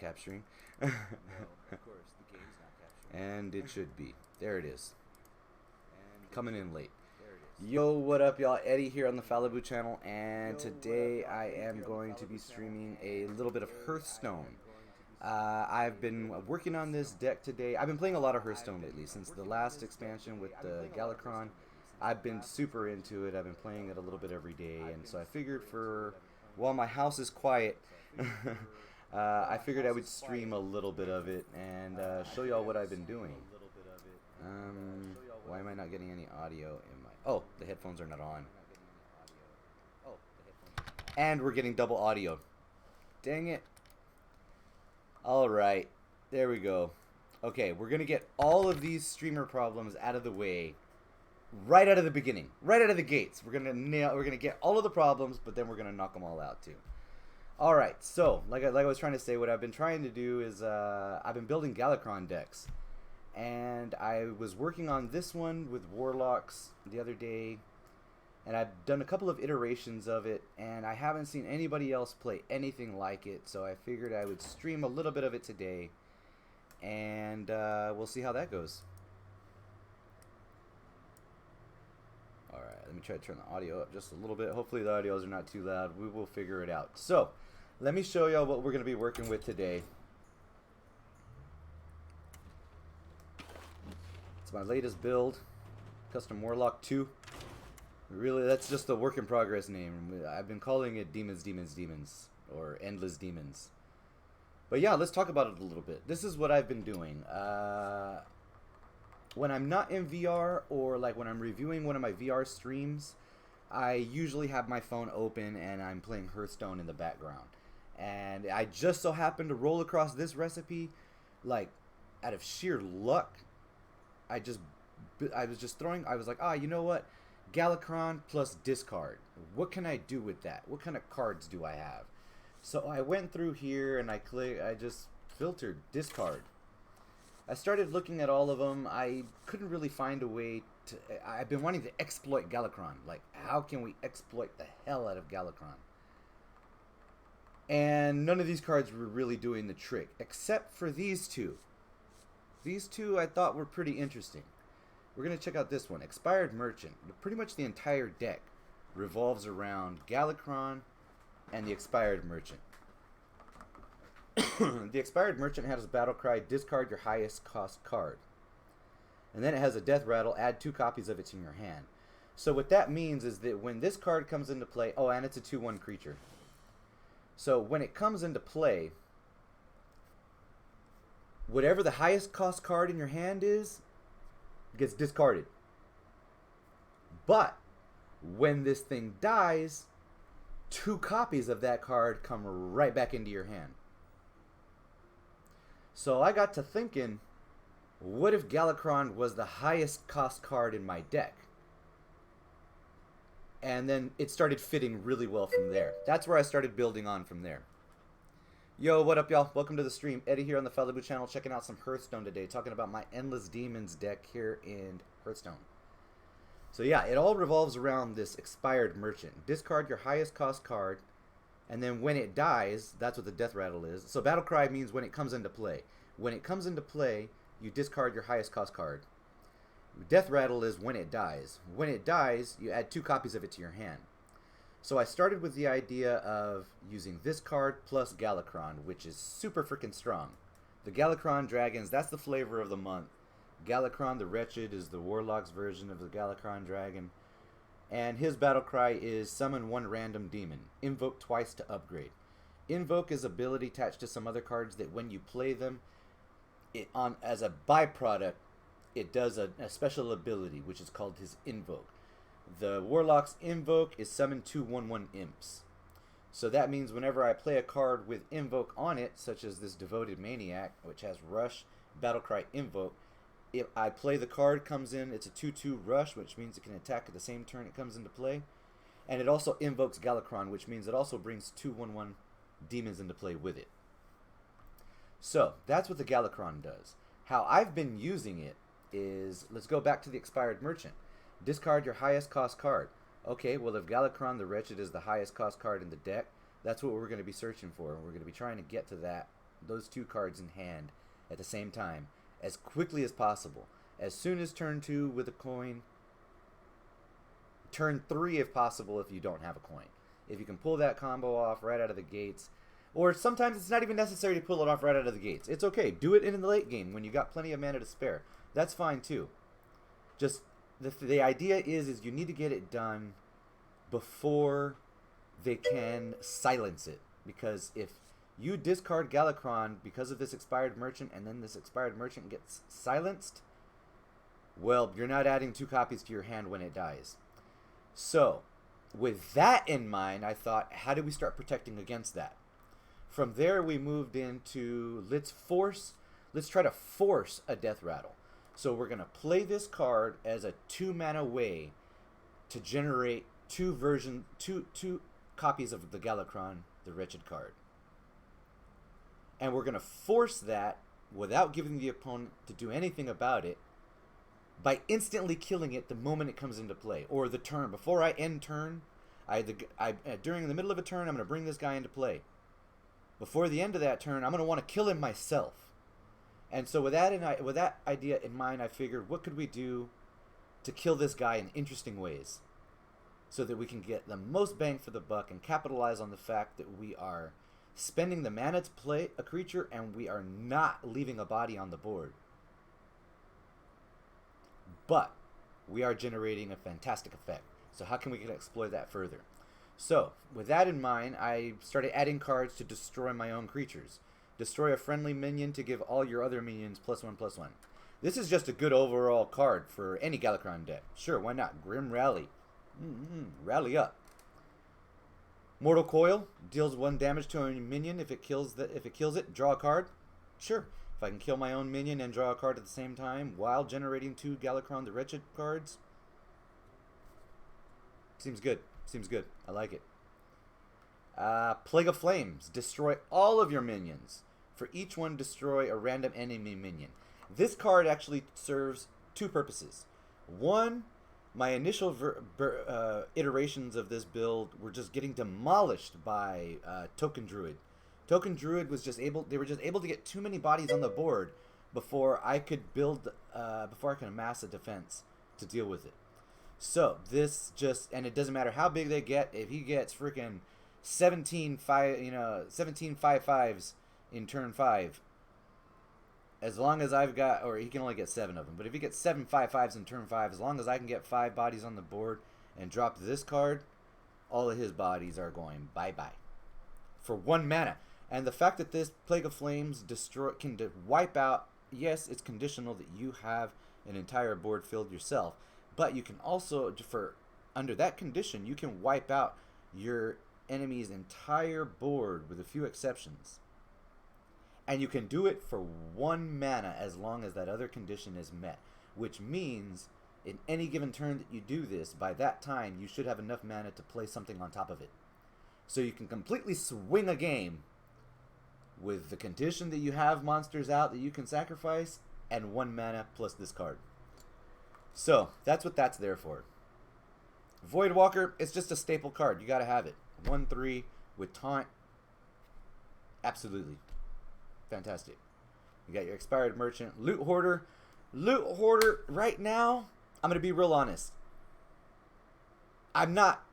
not capturing. No, of course, the game's not capturing. And it should be. There it is. And Coming in late. there it is. Yo, what up, y'all? Eddie here on the Falabu channel, and Yo, what up, today y'all? I Eddie am here on the going to be Falabu channel, streaming a and little bit of today I Hearthstone. am going to be streaming I've a been little bit of working on this Hearthstone. deck today. I've been playing a lot of I've Hearthstone been lately since the working on last this deck expansion today. with I've been the playing a lot of Galakrond. Hearthstone lately since I've the been last super expansion into with it. the I've been playing it a little bit every day, I've and been so I figured super into it. for I've been playing it while a my little bit house is every day, quiet, and so I figured for while I my figured I house would is stream quiet, a little bit of it and I show y'all figured what I I've would been stream doing. a little bit of it and show y'all what Why I've am I been not doing. getting any audio in my... Oh, the headphones are not on. Why am I not getting any audio? Oh, the headphones are not on. And we're getting double audio. Dang it. Alright, there we go. Okay, we're going to get all of these streamer problems out of the way right out of the beginning. Right out of the gates. We're going to get all of the problems, but then we're going to knock them all out too. Alright, so, like I was trying to say, what I've been trying to do is I've been building Galakrond decks. And I was working on this one with Warlocks the other day, and I've done a couple of iterations of it, and I haven't seen anybody else play anything like it, so I figured I would stream a little bit of it today, and we'll see how that goes. Alright, let me try to turn the audio up just a little bit. Hopefully the audios are not too loud. We will figure it out. So, let me show y'all what we're going to be working with today. It's my latest build, Custom Warlock 2. Really, that's just a work in progress name. I've been calling it Demons, Demons, Demons, or Endless Demons. But yeah, let's talk about it a little bit. This is what I've been doing. When I'm not in VR, or like when I'm reviewing one of my VR streams, I usually have my phone open and I'm playing Hearthstone in the background. And I just so happened to roll across this recipe, like, out of sheer luck. I was just throwing, I was like, you know what? Galakrond plus discard. What can I do with that? What kind of cards do I have? So I went through here and I just filtered discard. I started looking at all of them. I couldn't really find a way to, I've been wanting to exploit Galakrond. Like, how can we exploit the hell out of Galakrond? And none of these cards were really doing the trick, except for these two. These two I thought were pretty interesting. We're going to check out this one, Expired Merchant. Pretty much the entire deck revolves around Galakrond and the Expired Merchant. The Expired Merchant has a battle cry, discard your highest cost card. And then it has a death rattle, add 2 copies of it to your hand. So what that means is that when this card comes into play, and it's a 2/1 creature. So when it comes into play, whatever the highest cost card in your hand is, gets discarded. But when this thing dies, 2 copies of that card come right back into your hand. So I got to thinking, what if Galakrond was the highest cost card in my deck? And then it started fitting really well from there. That's where I started building on from there. Yo, what up, y'all? Welcome to the stream. Eddie here on the Falabu channel, checking out some Hearthstone today, talking about my Endless Demons deck here in Hearthstone. So yeah, it all revolves around this Expired Merchant. Discard your highest cost card, and then when it dies, that's what the death rattle is. So Battle Cry means when it comes into play. When it comes into play, you discard your highest cost card. Death rattle is when it dies. When it dies, you add 2 copies of it to your hand. So I started with the idea of using this card plus Galakrond, which is super freaking strong. The Galakrond dragons, that's the flavor of the month. Galakrond the Wretched is the Warlock's version of the Galakrond dragon. And his battle cry is summon 1 random demon. Invoke twice to upgrade. Invoke is ability attached to some other cards that when you play them, as a byproduct, it does a special ability, which is called his Invoke. The Warlock's Invoke is summon 2 1/1 imps. So that means whenever I play a card with Invoke on it, such as this Devoted Maniac, which has Rush, Battlecry, Invoke, if I play the card, comes in, it's a 2/2 Rush, which means it can attack at the same turn it comes into play. And it also invokes Galakrond, which means it also brings 2 1/1 demons into play with it. So, that's what the Galakrond does. How I've been using it is, let's go back to the Expired Merchant. Discard your highest cost card. Okay, well if Galakrond the Wretched is the highest cost card in the deck, that's what we're going to be searching for. And we're going to be trying to get to that those 2 cards in hand at the same time as quickly as possible. As soon as turn 2 with a coin, turn 3 if possible if you don't have a coin. If you can pull that combo off right out of the gates, or sometimes it's not even necessary to pull it off right out of the gates. It's okay. Do it in the late game when you got plenty of mana to spare. That's fine too. Just the idea is you need to get it done before they can silence it. Because if you discard Galakrond because of this expired merchant and then this expired merchant gets silenced, well, you're not adding 2 copies to your hand when it dies. So, with that in mind, I thought, how do we start protecting against that? From there, we moved into, let's try to force a death rattle. So we're going to play this card as a 2 mana way to generate 2 copies of the Galakrond, the wretched card. And we're going to force that without giving the opponent to do anything about it by instantly killing it the moment it comes into play, or the turn. Before I end turn, during the middle of a turn, I'm going to bring this guy into play. Before the end of that turn, I'm going to want to kill him myself. And so with that idea in mind, I figured, what could we do to kill this guy in interesting ways so that we can get the most bang for the buck and capitalize on the fact that we are spending the mana to play a creature and we are not leaving a body on the board. But we are generating a fantastic effect. So how can we exploit that further? So, with that in mind, I started adding cards to destroy my own creatures. Destroy a friendly minion to give all your other minions +1/+1. This is just a good overall card for any Galakrond deck. Sure, why not? Grim Rally. Rally up. Mortal Coil deals 1 damage to a minion. If it kills it, draw a card. Sure. If I can kill my own minion and draw a card at the same time while generating 2 Galakrond the Wretched cards, seems good. Seems good. I like it. Plague of Flames. Destroy all of your minions. For each one, destroy a random enemy minion. This card actually serves 2 purposes. One, my initial iterations of this build were just getting demolished by Token Druid. Token Druid was they were just able to get too many bodies on the board before I could amass a defense to deal with it. So this and it doesn't matter how big they get. If he gets freaking 17 5/5s in turn 5, as long as I've got, or he can only get 7 of them, but if he gets 7 5/5s in turn 5, as long as I can get 5 bodies on the board and drop this card, all of his bodies are going bye-bye for 1 mana. And the fact that this Plague of Flames can wipe out, yes, it's conditional that you have an entire board filled yourself, but you can also, under that condition, you can wipe out your enemy's entire board with a few exceptions. And you can do it for 1 mana as long as that other condition is met, which means in any given turn that you do this, by that time you should have enough mana to play something on top of it. So you can completely swing a game with the condition that you have monsters out that you can sacrifice and 1 mana plus this card. So that's what that's there for. Voidwalker, it's just a staple card. You gotta have it. 1/3 with taunt. Absolutely. Fantastic. You got your expired merchant. Loot Hoarder. Loot Hoarder, right now, I'm gonna be real honest. I'm not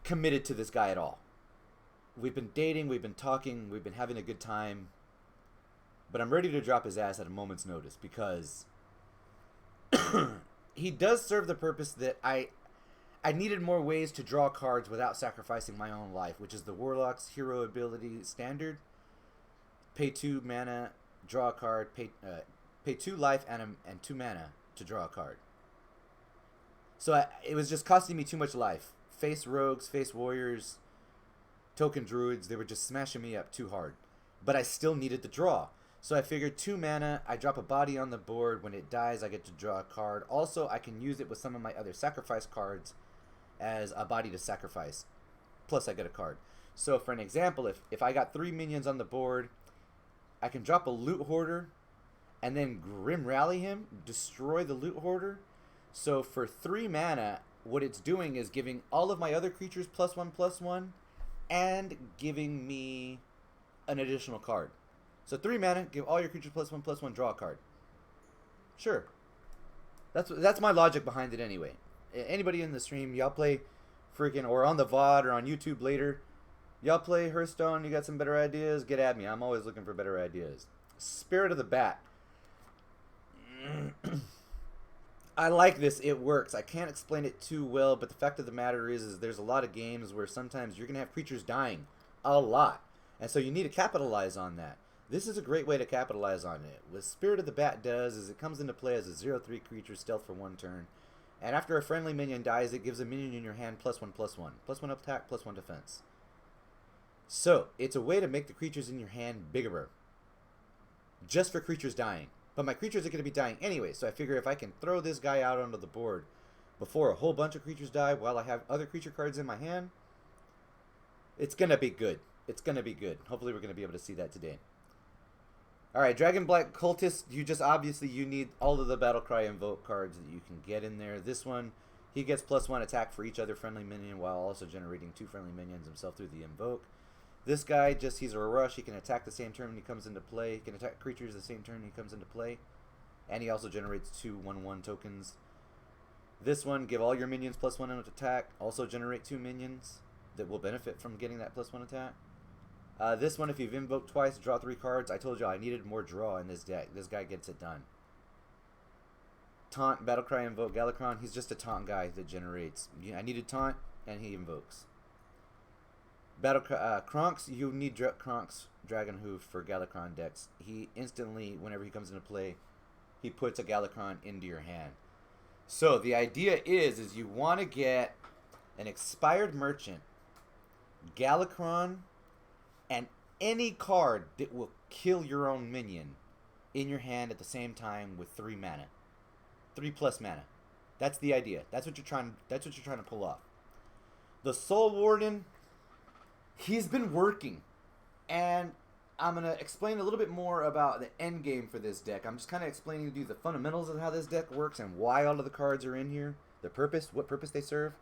committed to this guy at all. We've been dating, we've been talking, we've been having a good time. But I'm ready to drop his ass at a moment's notice because he does serve the purpose that I needed more ways to draw cards without sacrificing my own life, which is the Warlock's hero ability standard. Pay 2 mana, draw a card, pay 2 life and 2 mana to draw a card. So it was just costing me too much life. Face rogues, face warriors, token druids, they were just smashing me up too hard. But I still needed the draw. So I figured 2 mana, I drop a body on the board. When it dies, I get to draw a card. Also, I can use it with some of my other sacrifice cards as a body to sacrifice. Plus, I get a card. So for an example, if I got 3 minions on the board, I can drop a Loot Hoarder and then Grim Rally him, destroy the Loot Hoarder. So for 3 mana, what it's doing is giving all of my other creatures +1/+1 and giving me an additional card. So 3 mana, give all your creatures +1/+1, draw a card. Sure. That's my logic behind it anyway. Anybody in the stream, y'all play freaking, or on the VOD or on YouTube later, y'all play Hearthstone, you got some better ideas, get at me. I'm always looking for better ideas. Spirit of the Bat. I like this. It works. I can't explain it too well, but the fact of the matter is there's a lot of games where sometimes you're going to have creatures dying a lot. And so you need to capitalize on that. This is a great way to capitalize on it. What Spirit of the Bat does is it comes into play as a 0/3 creature, stealth for 1 turn. And after a friendly minion dies, it gives a minion in your hand +1/+1. +1 attack, +1 defense. So, it's a way to make the creatures in your hand bigger. Just for creatures dying. But my creatures are going to be dying anyway, so I figure if I can throw this guy out onto the board before a whole bunch of creatures die while I have other creature cards in my hand, it's going to be good. It's going to be good. Hopefully we're going to be able to see that today. Alright, Dragon Black Cultist, you need all of the Battlecry Invoke cards that you can get in there. This one, he gets +1 attack for each other friendly minion while also generating 2 friendly minions himself through the Invoke. This guy, he's a rush. He can attack the same turn when he comes into play. He can attack creatures the same turn he comes into play. And he also generates 2 1/1 tokens. This one, give all your minions +1 attack. Also generate 2 minions that will benefit from getting that +1 attack. This one, if you've invoked twice, draw 3 cards. I told you I needed more draw in this deck. This guy gets it done. Taunt, Battlecry, Invoke, Galakrond. He's just a taunt guy that generates. I needed taunt, and he invokes. Kronks, you need Kronks Dragon Hoof for Galakrond decks. He instantly, whenever he comes into play, he puts a Galakrond into your hand. So the idea is you want to get an expired merchant, Galakrond, and any card that will kill your own minion in your hand at the same time with 3 mana. 3+ mana. That's the idea. That's what you're trying to pull off. The Soul Warden, he's been working, and I'm going to explain a little bit more about the end game for this deck. I'm just kind of explaining to you the fundamentals of how this deck works and why all of the cards are in here, the purpose, what purpose they serve.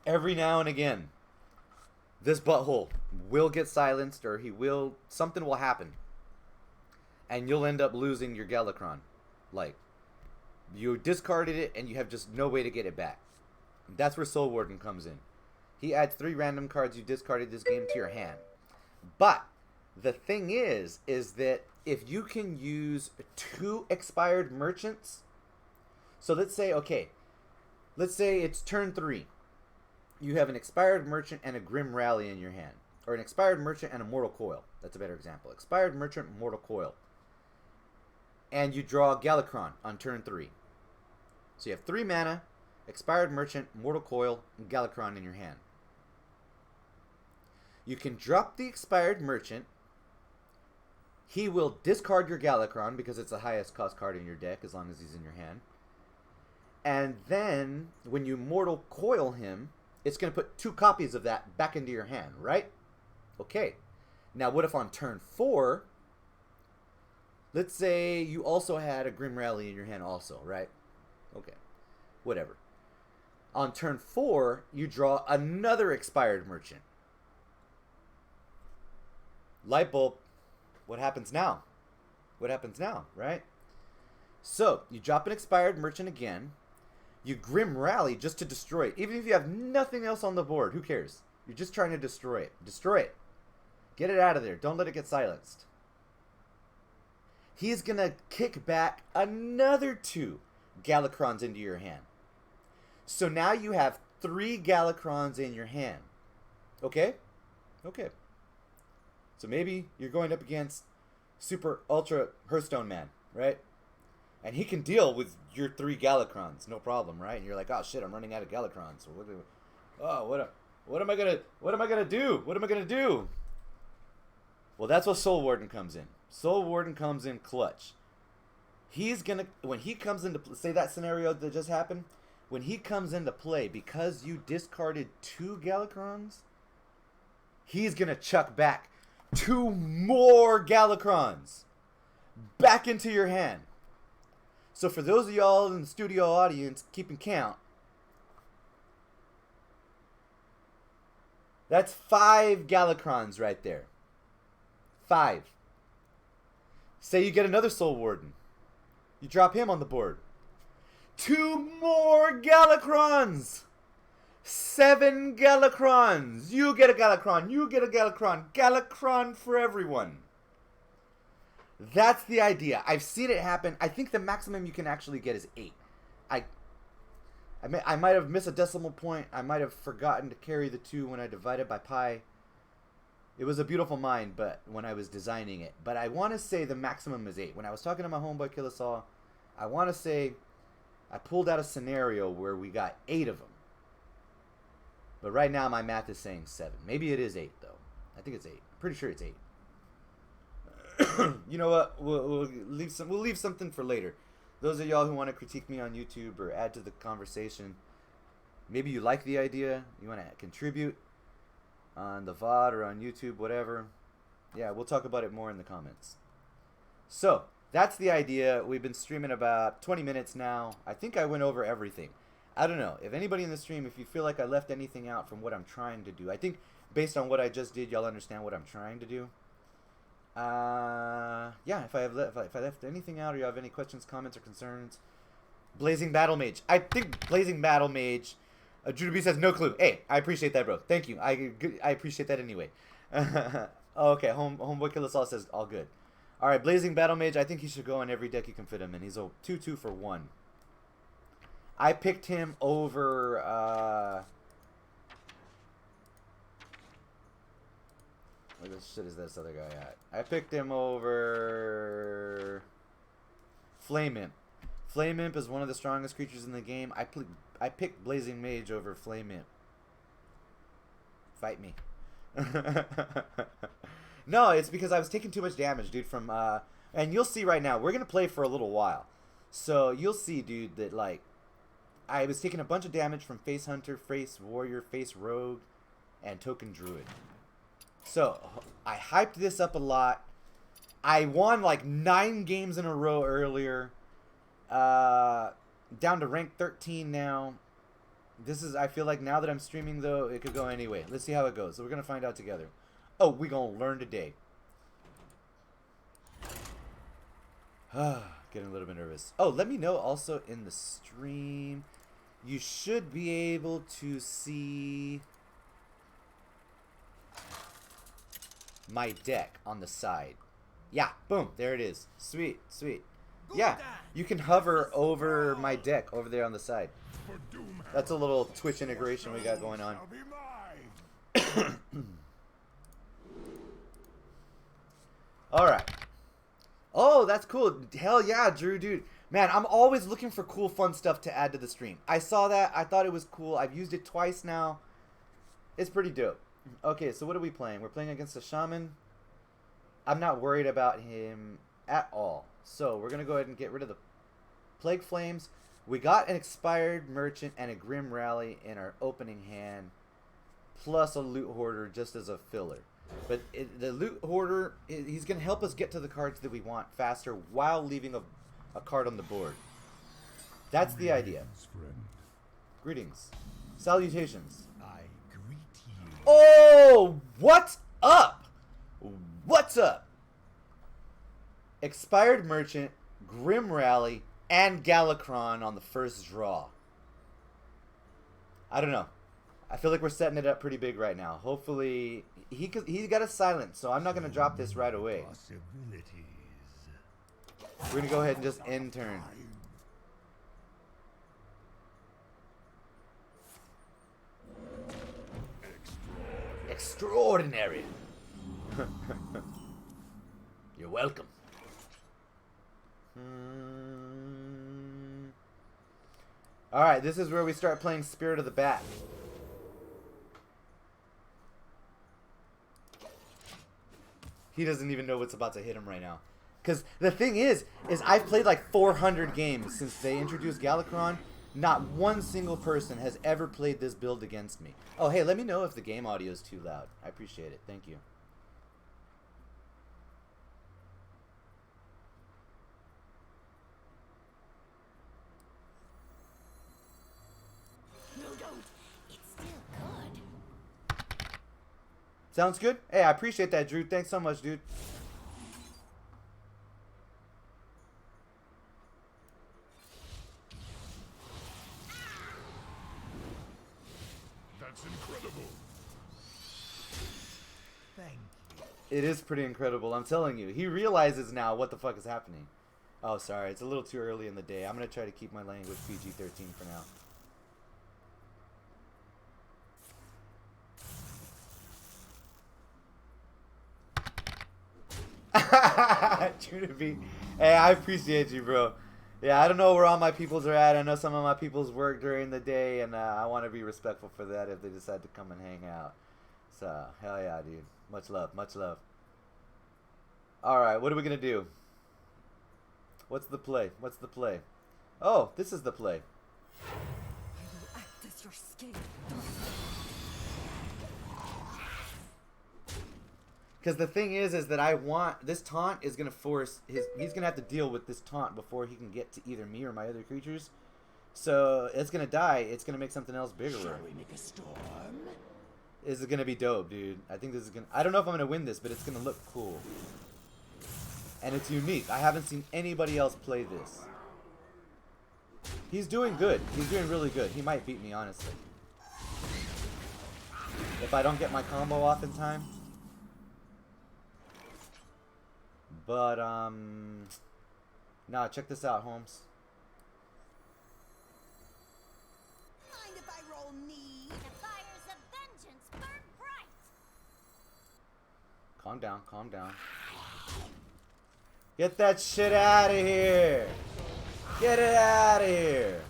Every now and again, this butthole will get silenced, or something will happen, and you'll end up losing your Galakrond. Like, you discarded it, and you have just no way to get it back. That's where Soul Warden comes in. He adds 3 random cards you discarded this game to your hand. But the thing is that if you can use 2 expired merchants, so let's say it's turn 3. You have an expired merchant and a Grim Rally in your hand, or an expired merchant and a Mortal Coil. That's a better example. Expired merchant, Mortal Coil, and you draw Galakrond on turn 3. So you have 3 mana, expired merchant, Mortal Coil, and Galakrond in your hand. You can drop the expired merchant. He will discard your Galakrond because it's the highest cost card in your deck as long as he's in your hand. And then when you Mortal Coil him, it's going to put 2 copies of that back into your hand, right? Okay. Now what if on turn 4, let's say you also had a Grim Rally in your hand also, right? Okay. Whatever. On turn 4, you draw another expired merchant. Light bulb. What happens now? What happens now, right? So, you drop an expired merchant again. You Grim Rally just to destroy it. Even if you have nothing else on the board, who cares? You're just trying to destroy it. Destroy it. Get it out of there. Don't let it get silenced. He's going to kick back another 2 Galakronds into your hand. So now you have 3 Galakronds in your hand. Okay? Okay. So maybe you're going up against Super Ultra Hearthstone Man, right? And he can deal with your 3 Galakronds, no problem, right? And you're like, oh shit, I'm running out of Galakronds. So what am I gonna do? What am I gonna do? Well, that's what Soul Warden comes in. Soul Warden comes in clutch. He's gonna, when he comes into, say that scenario that just happened, when he comes into play, because you discarded 2 Galakronds, he's gonna chuck back 2 more Galakronds back into your hand. So for those of y'all in the studio audience keeping count, that's 5 Galakronds right there. 5. Say you get another Soul Warden. You drop him on the board. 2 more Galakronds. 7 Galakronds. You get a Galakron. You get a Galakron. Galakron for everyone. That's the idea. I've seen it happen. I think the maximum you can actually get is 8. I might have missed a decimal point. I might have forgotten to carry the 2 when I divided by pi. It was a beautiful mind, but when I was designing it. But I want to say the maximum is 8. When I was talking to my homeboy Killisaw, I want to say I pulled out a scenario where we got 8 of them. But right now my math is saying 7. Maybe it is 8 though. I think it's 8. I'm pretty sure it's 8. You know what? We'll leave something for later. Those of y'all who want to critique me on YouTube or add to the conversation, maybe you like the idea, you want to contribute on the VOD or on YouTube, whatever. Yeah, we'll talk about it more in the comments. So, that's the idea. We've been streaming about 20 minutes now. I think I went over everything. I don't know. If anybody in the stream, if you feel like I left anything out from what I'm trying to do, I think based on what I just did, y'all understand what I'm trying to do. Yeah, if I left anything out or you have any questions, comments, or concerns. Blazing Battle Mage. I think Blazing Battle Mage. Judah B says no clue. Hey, I appreciate that, bro. Thank you. I appreciate that anyway. Okay, Homeboy Killer Saw says all good. All right, Blazing Battle Mage. I think he should go in every deck you can fit him in. He's a 2/2 for 1. I picked him over. Where the shit is this other guy at? I picked him over Flame Imp. Flame Imp is one of the strongest creatures in the game. I picked Blazing Mage over Flame Imp. Fight me. No, it's because I was taking too much damage, dude, from and you'll see right now. We're going to play for a little while. So, you'll see, dude, that like I was taking a bunch of damage from Face Hunter, Face Warrior, Face Rogue, and Token Druid. So, I hyped this up a lot. I won like 9 games in a row earlier. Down to rank 13 now. This is, I feel like now that I'm streaming though, it could go anyway. Let's see how it goes. So we're going to find out together. Oh, we're going to learn today. Getting a little bit nervous. Oh, let me know also in the stream. You should be able to see my deck on the side. Yeah, boom, there it is. Sweet, sweet. Yeah, you can hover over my deck over there on the side. That's a little Twitch integration we got going on. Alright. Oh, that's cool. Hell yeah, Drew, dude. Man, I'm always looking for cool, fun stuff to add to the stream. I saw that. I thought it was cool. I've used it twice now. It's pretty dope. Okay, so what are we playing? We're playing against a shaman. I'm not worried about him at all. So we're going to go ahead and get rid of the Plague Flames. We got an Expired Merchant and a Grim Rally in our opening hand, plus a Loot Hoarder just as a filler. But the Loot Hoarder, he's going to help us get to the cards that we want faster while leaving a card on the board. That's the idea. Greetings. Salutations. I greet you. Oh, what's up? What's up? Expired Merchant, Grim Rally, and Galakrond on the first draw. I don't know. I feel like we're setting it up pretty big right now. Hopefully, he got a silence, so I'm not going to drop this right away. We're going to go ahead and just end turn. Extraordinary. You're welcome. Alright, this is where we start playing Spirit of the Bat. He doesn't even know what's about to hit him right now. Because the thing is I've played like 400 games since they introduced Galakrond. Not one single person has ever played this build against me. Oh, hey, let me know if the game audio is too loud. I appreciate it. Thank you. Sounds good? Hey, I appreciate that, Drew. Thanks so much, dude. That's incredible. Thank you. It is pretty incredible, I'm telling you. He realizes now what the fuck is happening. Oh, sorry. It's a little too early in the day. I'm going to try to keep my language PG-13 for now. True to be. Hey, I appreciate you, bro. Yeah, I don't know where all my peoples are at. I know some of my peoples work during the day, and I want to be respectful for that if they decide to come and hang out. So, hell yeah, dude. Much love, much love. Alright, what are we going to do? What's the play? What's the play? Oh, this is the play. I will act as your scapegoat. Because the thing is that I want... This taunt is going to force... He's going to have to deal with this taunt before he can get to either me or my other creatures. So, it's going to die. It's going to make something else bigger. Shall we make a storm? This is going to be dope, dude. I think this is going to... I don't know if I'm going to win this, but it's going to look cool. And it's unique. I haven't seen anybody else play this. He's doing good. He's doing really good. He might beat me, honestly. If I don't get my combo off in time. But, nah, check this out, Holmes. Mind if I roll knee? The fires of vengeance burn bright. Calm down, calm down. Get that shit out of here! Get it out of here!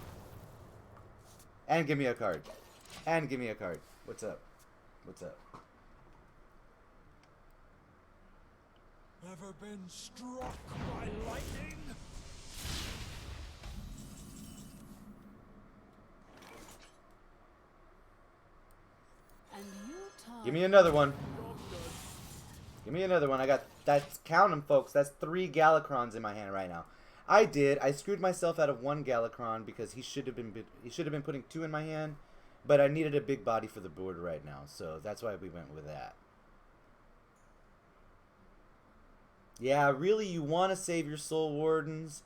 And give me a card. And give me a card. What's up? What's up? Ever been struck by lightning? And you talk. Give me another one. Give me another one. I got... That's... Count them, folks. That's 3 Galakronds in my hand right now. I screwed myself out of 1 Galakrond because he should have been putting 2 in my hand. But I needed a big body for the board right now. So that's why we went with that. Yeah, really, you want to save your Soul Wardens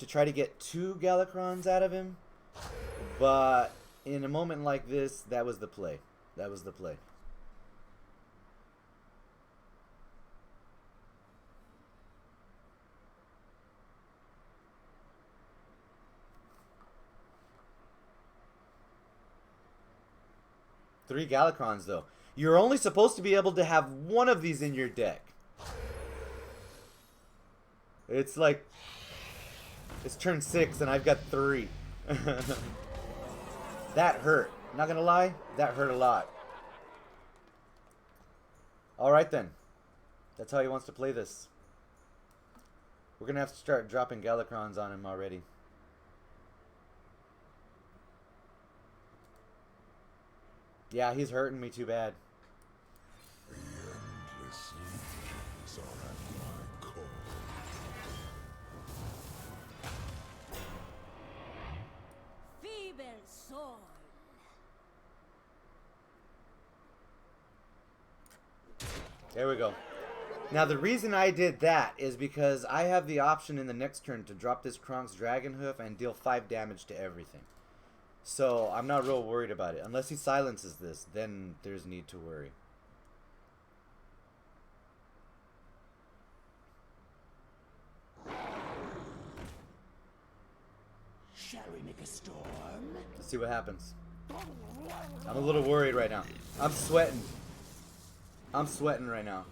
to try to get 2 Galakronds out of him. But in a moment like this, that was the play. That was the play. Three Galakrons, though. You're only supposed to be able to have 1 of these in your deck. It's like... It's turn 6 and I've got 3. That hurt. Not gonna lie, that hurt a lot. Alright then. That's how he wants to play this. We're gonna have to start dropping Galakrons on him already. Yeah, he's hurting me too bad. The endless legions are at my call. Feeble soul. There we go. Now the reason I did that is because I have the option in the next turn to drop this Kronk's Dragon Hoof and deal 5 damage to everything. So I'm not real worried about it. Unless he silences this, then there's need to worry. Shall we make a storm? Let's see what happens. I'm a little worried right now. I'm sweating. I'm sweating right now.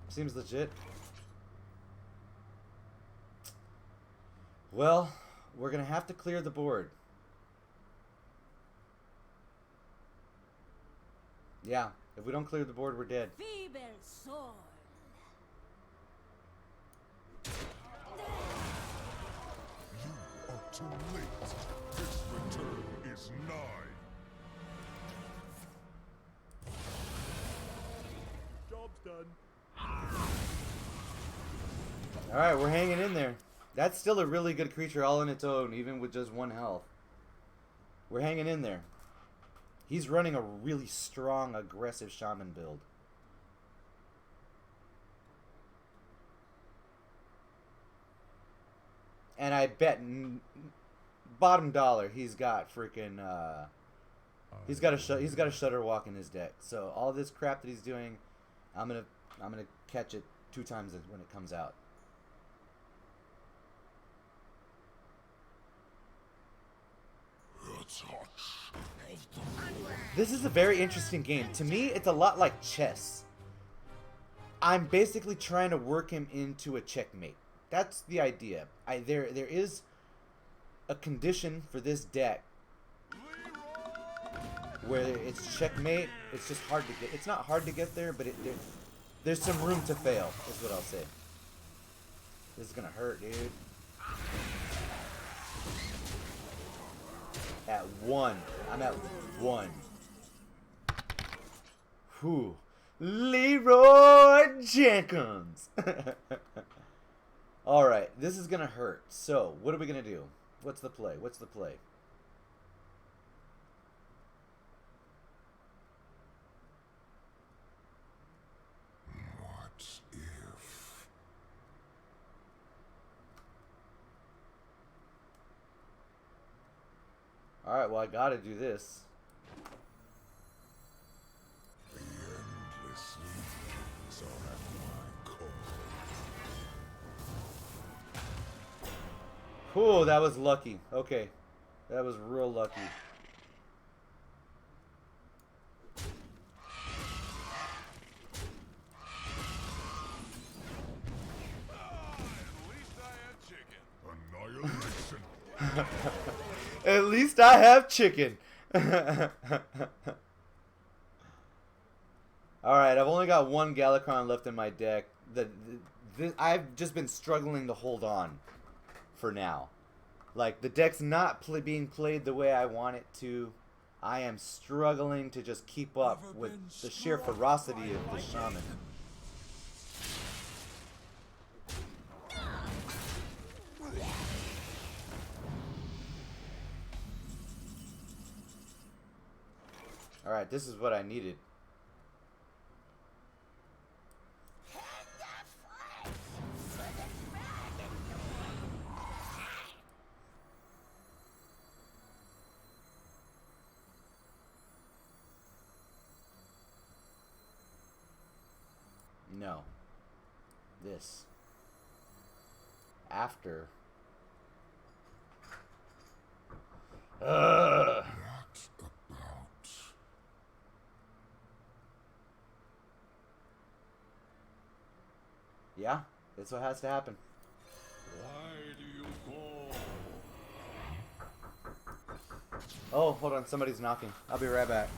Seems legit. Well, we're gonna have to clear the board. Yeah, if we don't clear the board, we're dead. Feeble soul. You are too late. His return is nigh. Job's done. Alright, we're hanging in there. That's still a really good creature all on its own, even with just 1 health. We're hanging in there. He's running a really strong, aggressive shaman build. And I bet bottom dollar he's got freaking he's got a shutter walk in his deck. So all this crap that he's doing, I'm gonna catch it 2 times when it comes out. This is a very interesting game. To me, it's a lot like chess. I'm basically trying to work him into a checkmate. That's the idea. There is a condition for this deck where it's checkmate. It's just hard to get. It's not hard to get there, but there's some room to fail, is what I'll say. This is gonna hurt, dude. At 1. I'm at 1. Whew. Leroy Jenkins. Alright, this is gonna hurt. So, what are we gonna do? What's the play? What's the play? What if? Alright, well, I gotta do this. The endless legions are at my call. Whew, that was lucky. Okay. That was real lucky. Annihilation. At least I have chicken. Alright, I've only got 1 Galakrond left in my deck. I've just been struggling to hold on for now. Like, the deck's not being played the way I want it to. I am struggling to just keep up with the sheer ferocity of the shaman. Alright, this is what I needed. No. This. After. What about? Yeah, that's what has to happen. Why do you call? Oh, hold on, somebody's knocking. I'll be right back.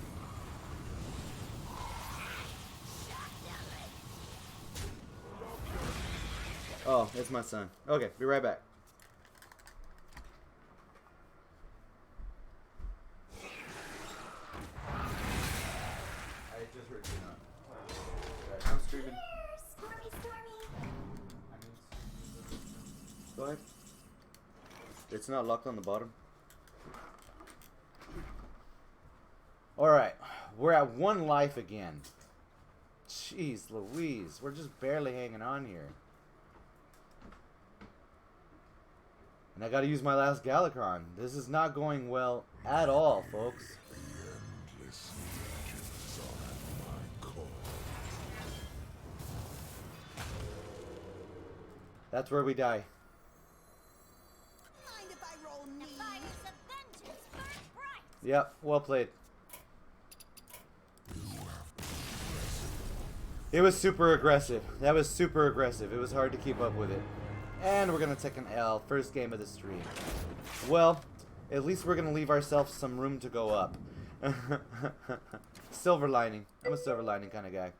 Oh, it's my son. Okay, be right back. I just heard you not. I'm streaming. Stormy, stormy. Go ahead. It's not locked on the bottom. Alright, we're at 1 life again. Jeez Louise, we're just barely hanging on here. And I gotta use my last Galakrond. This is not going well at all, folks. The endless legions are at my call. That's where we die. Mind if I roll knee? The fires of vengeance burn bright. Yep, well played. It was super aggressive. That was super aggressive. It was hard to keep up with it. And we're going to take an L. First game of the stream. Well, at least we're going to leave ourselves some room to go up. Silver lining. I'm a silver lining kind of guy.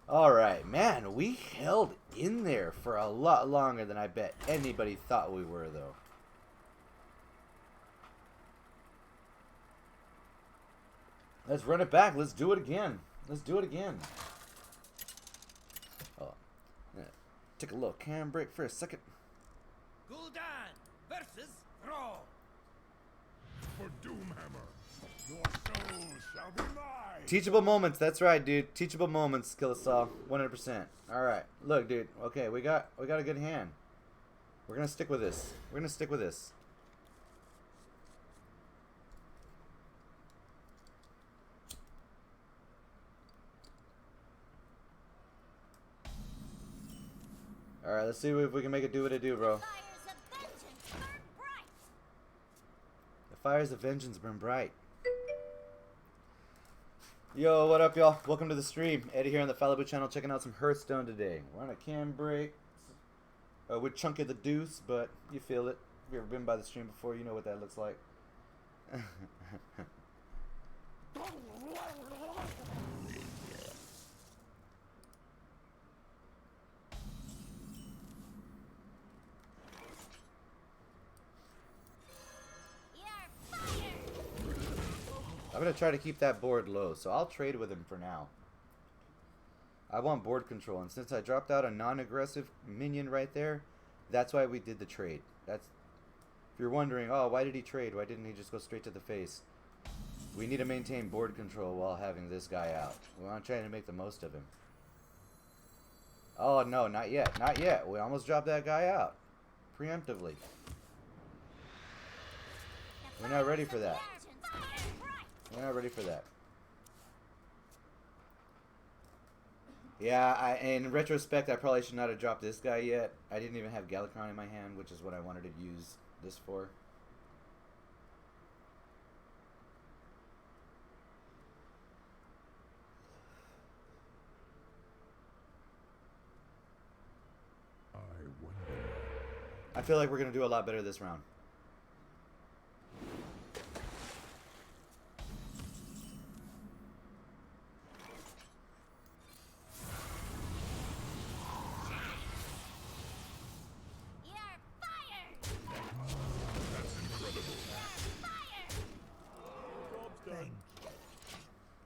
Alright, man. We held in there for a lot longer than I bet anybody thought we were, though. Let's run it back. Let's do it again. Let's do it again. Oh, take a little cam break for a second. horses? Throw! For Doomhammer, your soul shall be mine. Teachable moments. That's right, dude. Teachable moments. Kill us all. 100%. All right. Look, dude. Okay, we got a good hand. We're gonna stick with this. We're gonna stick with this. All right. Let's see if we can make it do what it do, bro. Fires of vengeance burn bright. The fires of vengeance burn bright. Yo, what up, y'all? Welcome to the stream. Eddie here on the Fallibu channel, checking out some Hearthstone today. We're on a cam break. We're chunky the deuce, but you feel it. If you've ever been by the stream before, you know what that looks like. You're fired. I'm going to try to keep that board low, so I'll trade with him for now. I want board control, and since I dropped out a non-aggressive minion right there, that's why we did the trade. That's, if you're wondering, oh, why did he trade? Why didn't he just go straight to the face? We need to maintain board control while having this guy out. We want to try to make the most of him. Oh, no, not yet. Not yet. We almost dropped that guy out. Preemptively. We're not ready for that. We're not ready for that. Yeah, in retrospect, I probably should not have dropped this guy yet. I didn't even have Galakrond in my hand, which is what I wanted to use this for. I wonder. I feel like we're going to do a lot better this round. You're fired. That's incredible. Fired.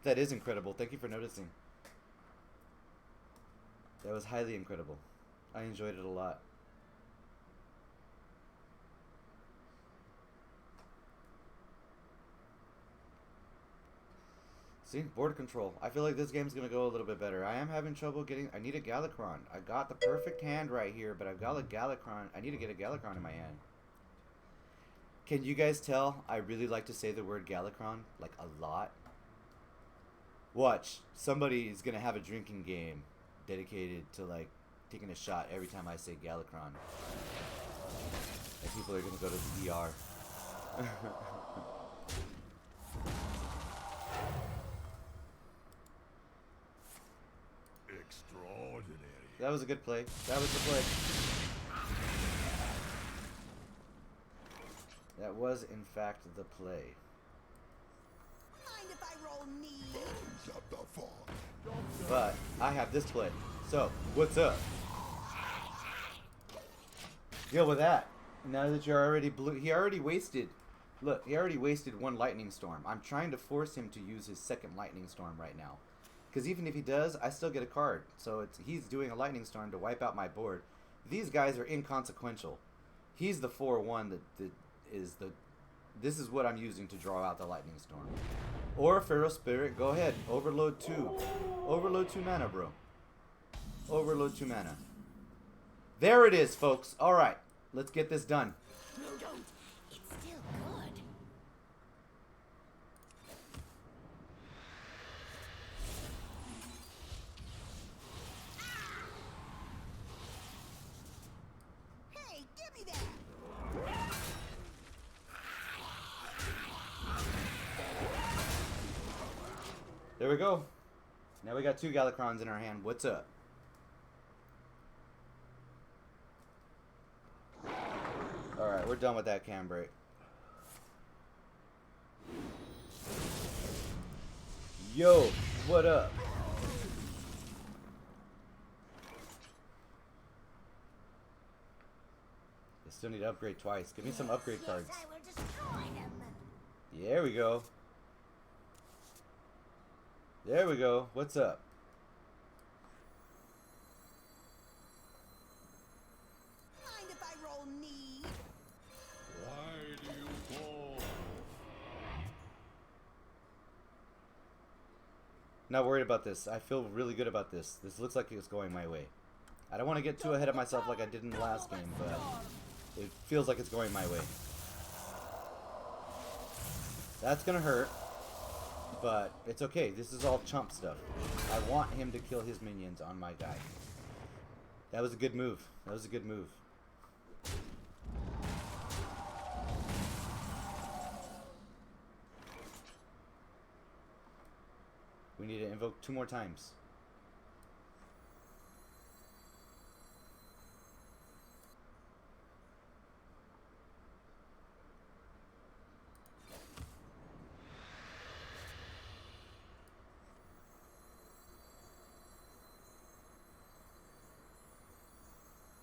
That is incredible. Thank you for noticing. That was highly incredible. I enjoyed it a lot. See, board control. I feel like this game's gonna go a little bit better. I am having trouble getting. I need a Galakrond. I got the perfect hand right here, but I've got a Galakrond. I need to get a Galakrond in my hand. Can you guys tell? I really like to say the word Galakrond like a lot. Watch, somebody is gonna have a drinking game dedicated to like taking a shot every time I say Galakrond. And people are gonna go to the ER. Extraordinary. That was a good play. That was the play. That was, in fact, the play. Mind if I roll knee? Birds of the fog. But I have this play. So, what's up? Deal with that. Now that you're already blue, he already wasted. Look, he already wasted one lightning storm. I'm trying to force him to use his second lightning storm right now. Because even if he does, I still get a card. So he's doing a lightning storm to wipe out my board. These guys are inconsequential. He's the 4/1 that is the. This is what I'm using to draw out the lightning storm. Or Feral Spirit, go ahead. Overload 2. Overload 2 mana, bro. Overload 2 mana. There it is, folks. Alright, let's get this done. No, don't. It's still good. Hey, give me that. There we go. Now we got 2 Galakronds in our hand. What's up? Alright, we're done with that cam break. Yo, what up? I still need to upgrade twice. Give me some upgrade cards. Yes, I will destroy him. There we go. There we go. What's up? Mind if I roll knee? Not worried about this. I feel really good about this. This looks like it's going my way. I don't want to get too ahead of myself like I did in the last game, but it feels like it's going my way. That's gonna hurt, but it's okay. This is all chump stuff. I want him to kill his minions on my guy. That was a good move. That was a good move. We need to invoke 2 more times.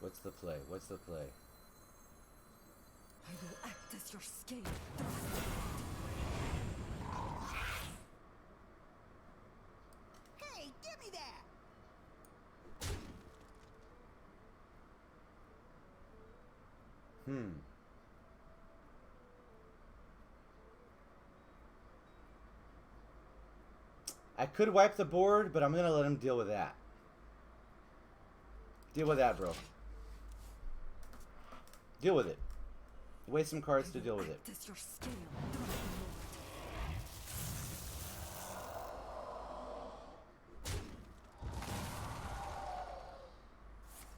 What's the play? What's the play? I will act as your scale. Hey, give me that! I could wipe the board, but I'm gonna let him deal with that. Deal with that, bro. Deal with it. Waste some cards to deal with it. Act as your scale.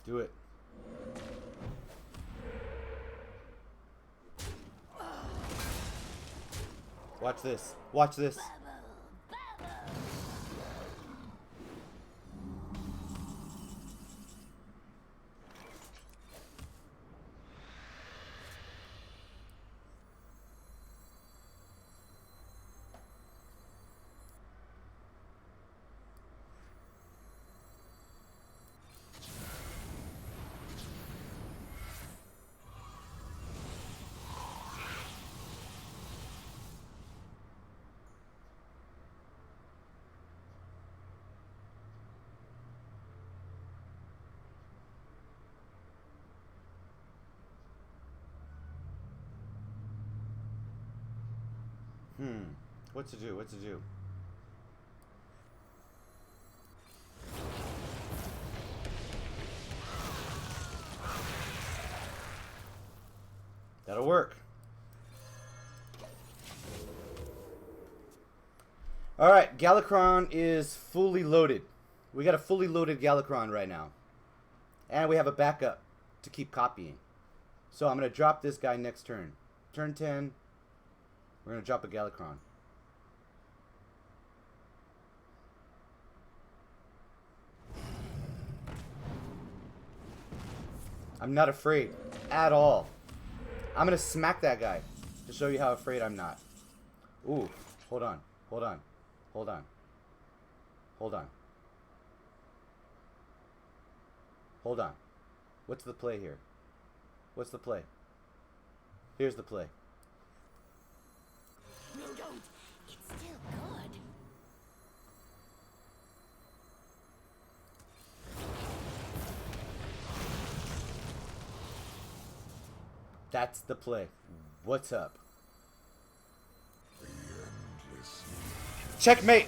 Do it. Watch this. Watch this. What to do? What to do? That'll work. Alright, Galakrond is fully loaded. We got a fully loaded Galakrond right now. And we have a backup to keep copying. So I'm going to drop this guy next turn. Turn 10, we're going to drop a Galakrond. I'm not afraid at all. I'm going to smack that guy to show you how afraid I'm not. Ooh, hold on, hold on, hold on, hold on. Hold on. What's the play here? What's the play? Here's the play. No, don't! It's still good. That's the play. What's up? The endless Checkmate!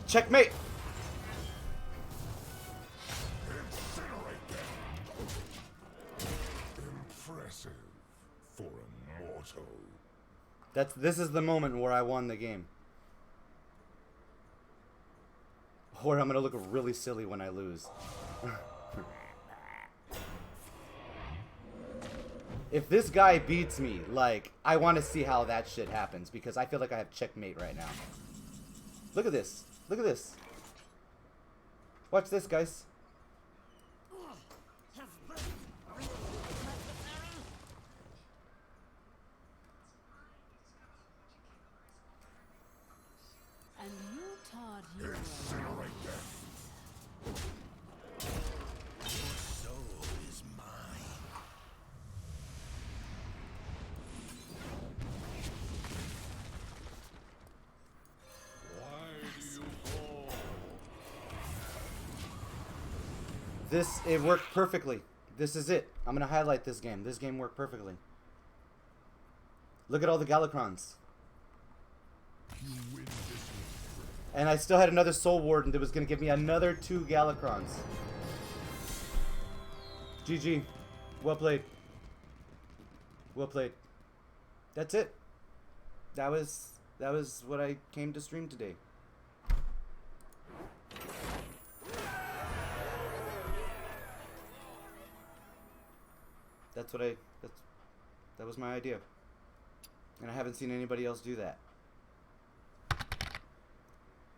Checkmate! incinerate them. Impressive for a mortal. This is the moment where I won the game. Or I'm gonna look really silly when I lose. If this guy beats me, like, I want to see how that shit happens because I feel like I have checkmate right now. Look at this. Look at this. Watch this, guys. And you taught you. Incinerate them. Your soul is mine. Why do you fall? It worked perfectly. This is it. I'm gonna highlight this game. This game worked perfectly. Look at all the Galakronds. You win this one. And I still had another Soul Warden that was going to give me another 2 Galakronds. GG. Well played. Well played. That's it. That was what I came to stream today. That was my idea. And I haven't seen anybody else do that.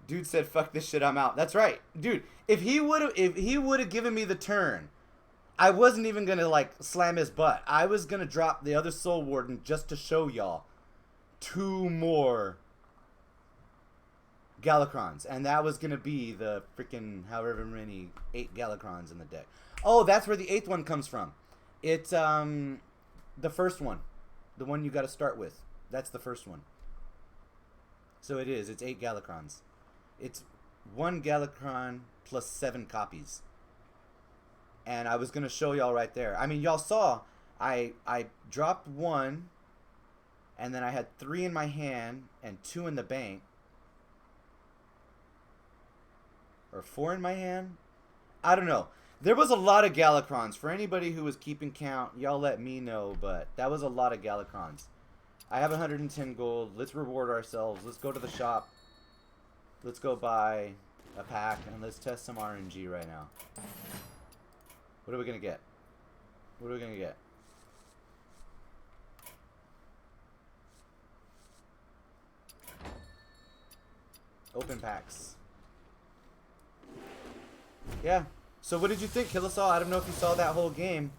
Dude said, "Fuck this shit, I'm out." That's right. Dude, if he would have given me the turn, I wasn't even going to like slam his butt. I was going to drop the other Soul Warden just to show y'all 2 more Galakronds, and that was going to be the freaking however many 8 Galakronds in the deck. Oh, that's where the 8th one comes from. It's the first one. The one you got to start with. That's the first one. So it is. It's 8 Galakronds. It's 1 Galakrond plus 7 copies. And I was going to show y'all right there. I mean, y'all saw I dropped 1, and then I had 3 in my hand and 2 in the bank. Or 4 in my hand? I don't know. There was a lot of Galakronds. For anybody who was keeping count, y'all let me know, but that was a lot of Galakronds. I have 110 gold. Let's reward ourselves. Let's go to the shop. Let's go buy a pack, and let's test some RNG right now. What are we going to get? What are we going to get? Open packs. Yeah. So what did you think, Killisall? I don't know if you saw that whole game,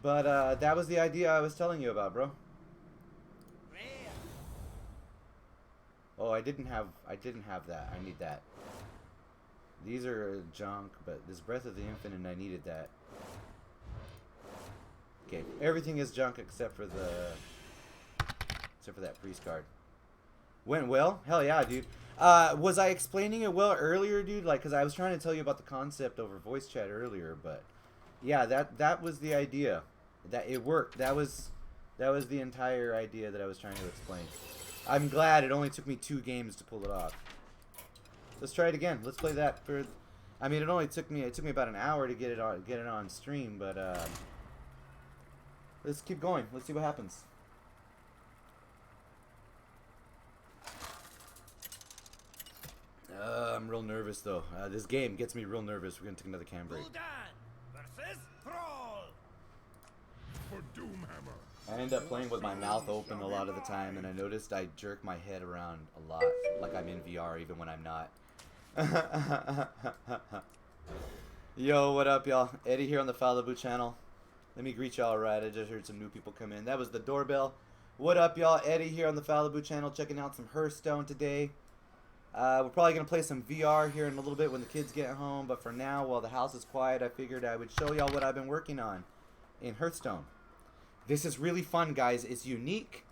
but that was the idea I was telling you about, bro. Oh, I didn't have that. I need that. These are junk, but this Breath of the Infinite, I needed that. Okay, everything is junk except for that priest card. Went well? Hell yeah, dude. Was I explaining it well earlier, dude? Like, cause I was trying to tell you about the concept over voice chat earlier, but yeah, that was the idea. That it worked. That was the entire idea that I was trying to explain. I'm glad it only took me 2 games to pull it off. Let's try it again. Let's play that for. I mean, it took me about an hour to get it on stream, but let's keep going. Let's see what happens. I'm real nervous though. This game gets me real nervous. We're gonna take another can break. For Doomhammer. I end up playing with my mouth open a lot of the time, and I noticed I jerk my head around a lot, like I'm in VR even when I'm not. Yo, what up, y'all? Eddie here on the Falabu channel. Let me greet y'all right. I just heard some new people come in. That was the doorbell. What up, y'all? Eddie here on the Falabu channel, checking out some Hearthstone today. We're probably going to play some VR here in a little bit when the kids get home, but for now, while the house is quiet, I figured I would show y'all what I've been working on in Hearthstone. This is really fun, guys. It's unique.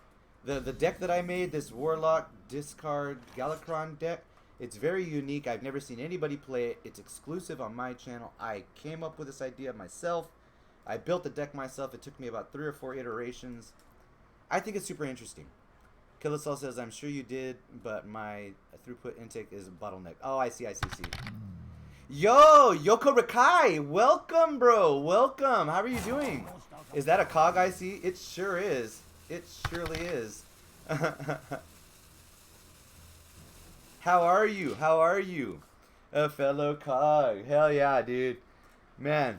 The deck that I made, this Warlock discard Galakrond deck, it's very unique. I've never seen anybody play it. It's exclusive on my channel. I came up with this idea myself. I built the deck myself. It took me about 3 or 4 iterations. I think it's super interesting. Killisol says, I'm sure you did, but my throughput intake is a bottleneck. Oh, I see. Yo, Yoko Rakai, welcome, bro. Welcome. How are you doing? Is that a cog I see? It sure is. It surely is. How are you? How are you? A fellow cog. Hell yeah, dude. Man,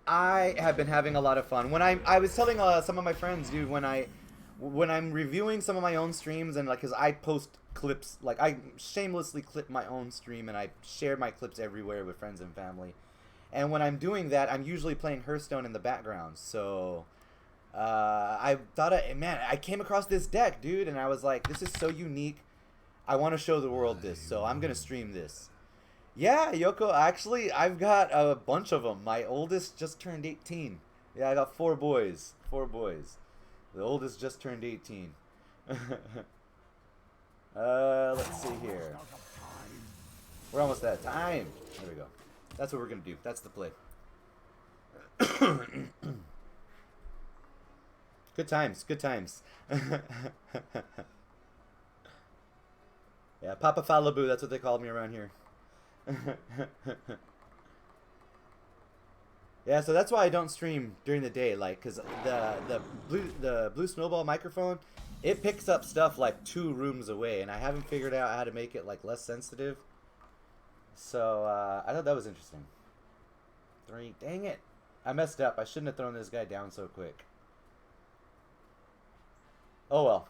I have been having a lot of fun. When I was telling some of my friends, dude, when I'm reviewing some of my own streams, and like, cause I post clips, like I shamelessly clip my own stream and I share my clips everywhere with friends and family. And when I'm doing that, I'm usually playing Hearthstone in the background. So I thought, man, I came across this deck, dude, and I was like, this is so unique. I want to show the world this, so I'm gonna stream this. Yeah, Yoko, actually, I've got a bunch of them. My oldest just turned 18. Yeah, I got 4 boys. 4 boys. The oldest just turned 18. Let's see here. We're almost at time. There we go. That's what we're gonna do. That's the play. Good times. Good times. Yeah, Papa Falaboo, that's what they called me around here. Yeah, so that's why I don't stream during the day, like, cause the blue snowball microphone, it picks up stuff like 2 rooms away, and I haven't figured out how to make it like less sensitive. So I thought that was interesting. 3, dang it, I messed up. I shouldn't have thrown this guy down so quick. Oh well.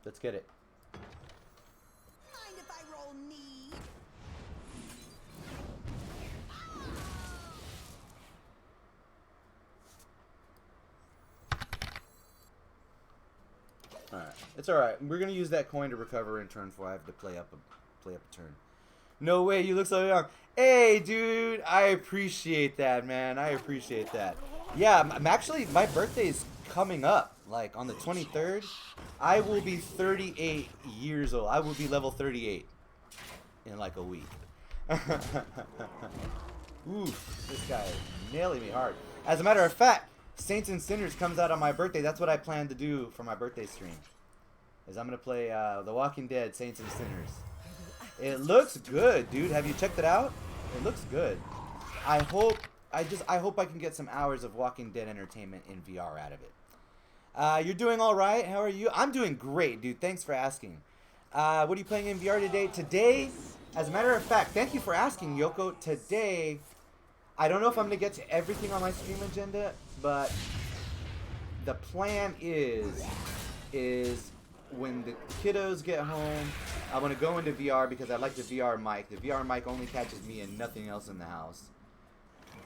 Let's get it. Mind if I roll need? Alright. It's alright. We're gonna use that coin to recover in turn 5 to play up a turn. No way, you look so young. Hey dude, I appreciate that, man. I appreciate that. Yeah, I'm actually, my birthday's coming up. Like on the 23rd. I will be 38 years old. I will be level 38 in like a week. Ooh, this guy is nailing me hard. As a matter of fact, Saints and Sinners comes out on my birthday. That's what I plan to do for my birthday stream. Is I'm gonna play The Walking Dead Saints and Sinners. It looks good, dude. Have you checked it out? It looks good. I hope I can get some hours of Walking Dead entertainment in VR out of it. You're doing all right. How are you? I'm doing great, dude. Thanks for asking. What are you playing in VR today? Today, as a matter of fact, thank you for asking, Yoko. Today, I don't know if I'm gonna get to everything on my stream agenda, but the plan is when the kiddos get home, I want to go into VR because I like the VR mic. The VR mic only catches me and nothing else in the house.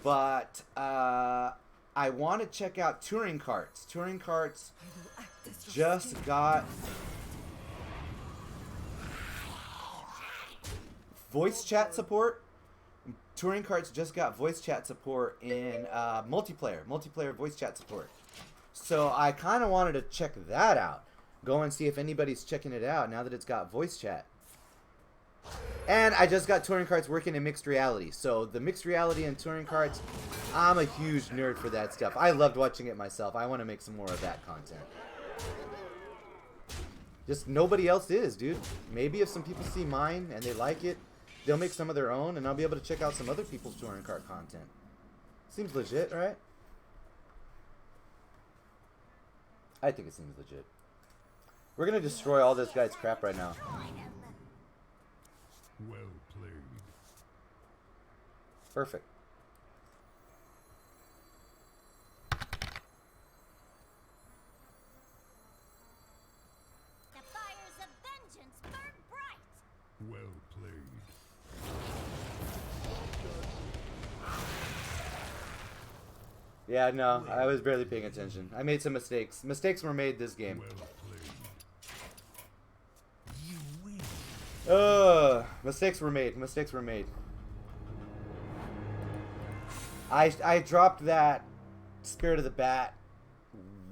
But I want to check out touring carts. Touring carts just got voice chat support. Touring carts just got voice chat support in multiplayer voice chat support. So I kind of wanted to check that out. Go and see if anybody's checking it out now that it's got voice chat. And I just got touring carts working in mixed reality. So the mixed reality and touring carts, I'm a huge nerd for that stuff. I loved watching it myself. I want to make some more of that content. Just nobody else is, dude. Maybe if some people see mine and they like it, they'll make some of their own, and I'll be able to check out some other people's touring cart content. Seems legit, right? I think it seems legit. We're gonna destroy all this guy's crap right now. Well played. Perfect. The fires of vengeance burn bright. Well played. Yeah, no, I was barely paying attention. I made some mistakes. Mistakes were made this game. Well played. Mistakes were made. Mistakes were made. I dropped that Spirit of the Bat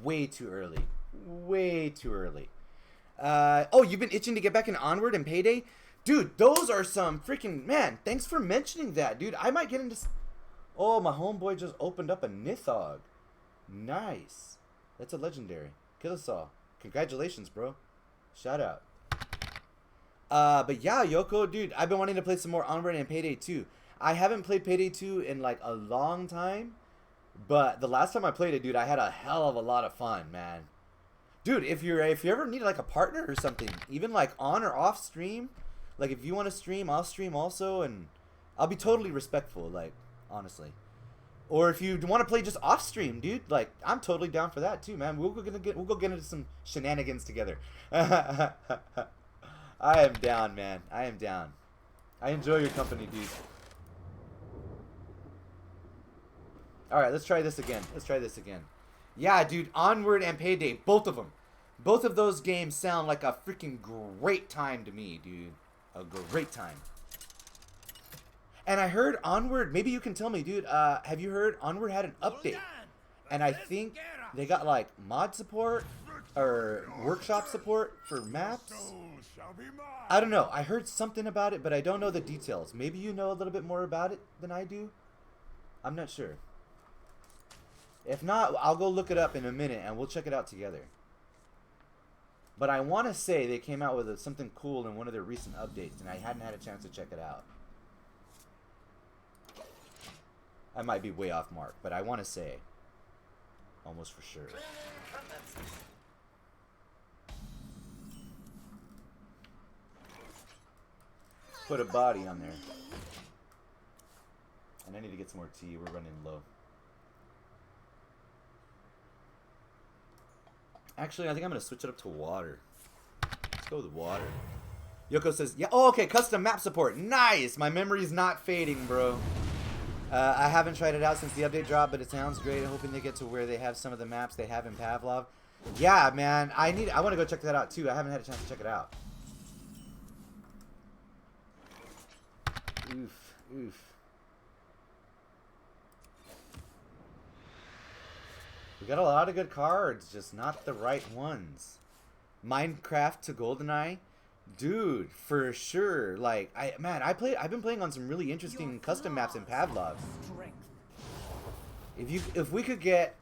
way too early. Way too early. Oh, you've been itching to get back in Onward and Payday? Dude, those are some freaking... Man, thanks for mentioning that, dude. I might get into... Oh, my homeboy just opened up a Nithog. Nice. That's a legendary. Kill us all. Congratulations, bro. Shout out. But yeah, Yoko, dude, I've been wanting to play some more Onward and Payday 2. I haven't played Payday 2 in like a long time, but the last time I played it, dude, I had a hell of a lot of fun, man. Dude, if you ever need like a partner or something, even like on or off stream, like if you want to stream, I'll stream also, and I'll be totally respectful, like honestly. Or if you want to play just off stream, dude, like I'm totally down for that too, man. We'll go get into some shenanigans together. I am down, man. I am down. I enjoy your company, dude. Alright, let's try this again. Let's try this again. Yeah, dude, Onward and Payday, both of them. Both of those games sound like a freaking great time to me, dude. A great time. And I heard Onward, maybe you can tell me, dude, have you heard Onward had an update? And I think they got like mod support or workshop support for maps. I don't know. I heard something about it, but I don't know the details. Maybe you know a little bit more about it than I do. I'm not sure. If not, I'll go look it up in a minute and we'll check it out together. But I want to say they came out with something cool in one of their recent updates, and I hadn't had a chance to check it out. I might be way off mark, but I want to say, almost for sure. Put a body on there. And I need to get some more tea. We're running low. Actually, I think I'm going to switch it up to water. Let's go with water. Yoko says, yeah, oh, okay, custom map support. Nice! My memory's not fading, bro. I haven't tried it out since the update dropped, but it sounds great. I'm hoping they get to where they have some of the maps they have in Pavlov. Yeah, man, I want to go check that out, too. I haven't had a chance to check it out. Oof, oof. We got a lot of good cards, just not the right ones. Minecraft to GoldenEye, dude, for sure. Like, I've been playing on some really interesting custom maps in Pavlov. If we could get,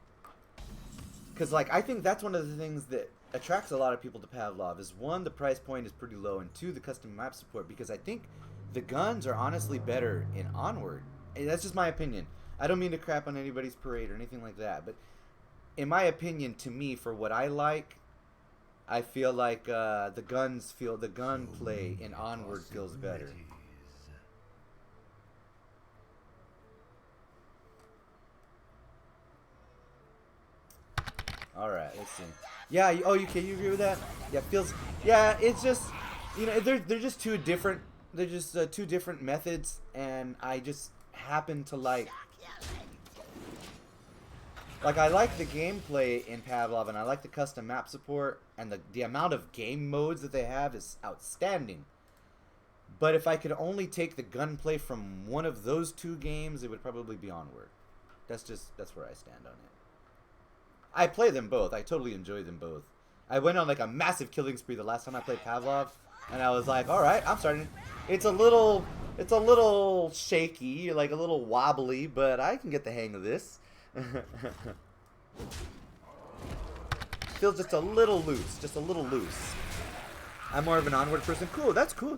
because like I think that's one of the things that attracts a lot of people to Pavlov is one, the price point is pretty low, and two, the custom map support. Because I think the guns are honestly better in Onward. That's just my opinion. I don't mean to crap on anybody's parade or anything like that, but in my opinion, to me, for what I like, I feel like the gunplay in Onward feels better. All right, let's see. Yeah, you agree with that? Yeah, feels. Yeah, it's just, you know, they're just two different. They're just two different methods, and I just happen to like. Like, I like the gameplay in Pavlov, and I like the custom map support, and the amount of game modes that they have is outstanding. But if I could only take the gunplay from one of those two games, it would probably be Onward. That's where I stand on it. I play them both. I totally enjoy them both. I went on like a massive killing spree the last time I played Pavlov, and I was like, all right, I'm starting. It's a little shaky, like a little wobbly, but I can get the hang of this. Feels just a little loose. I'm more of an Onward person. Cool, that's cool.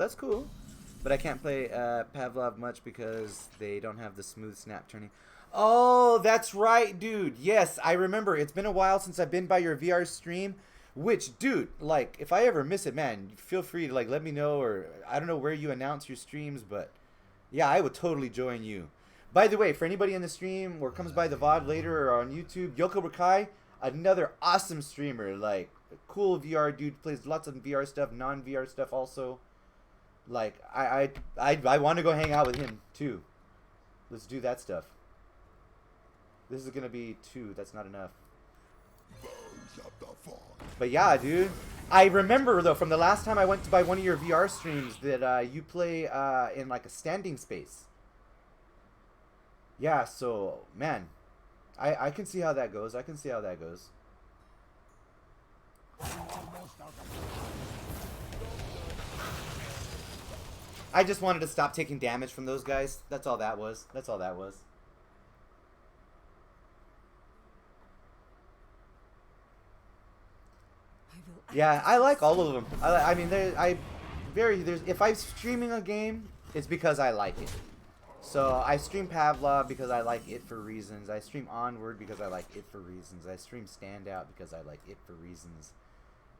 But I can't play Pavlov much because they don't have the smooth snap turning. Oh, that's right, dude. Yes, I remember. It's been a while since I've been by your VR stream. Which, dude, like, if I ever miss it, man, feel free to, like, let me know. Or I don't know where you announce your streams, but yeah, I would totally join you. By the way, for anybody in the stream or comes by the VOD later or on YouTube, Yoko Rakai, another awesome streamer. Like, a cool VR dude, plays lots of VR stuff, non-VR stuff also. Like, I want to go hang out with him, too. Let's do that stuff. This is going to be 2. That's not enough. But yeah, dude. I remember, though, from the last time I went to buy one of your VR streams that you play in, like, a standing space. Yeah, so, man, I can see how that goes. I just wanted to stop taking damage from those guys. That's all that was. Yeah, I like all of them. I mean, if I'm streaming a game, it's because I like it. So I stream Pavlov because I like it for reasons. I stream Onward because I like it for reasons. I stream Standout because I like it for reasons.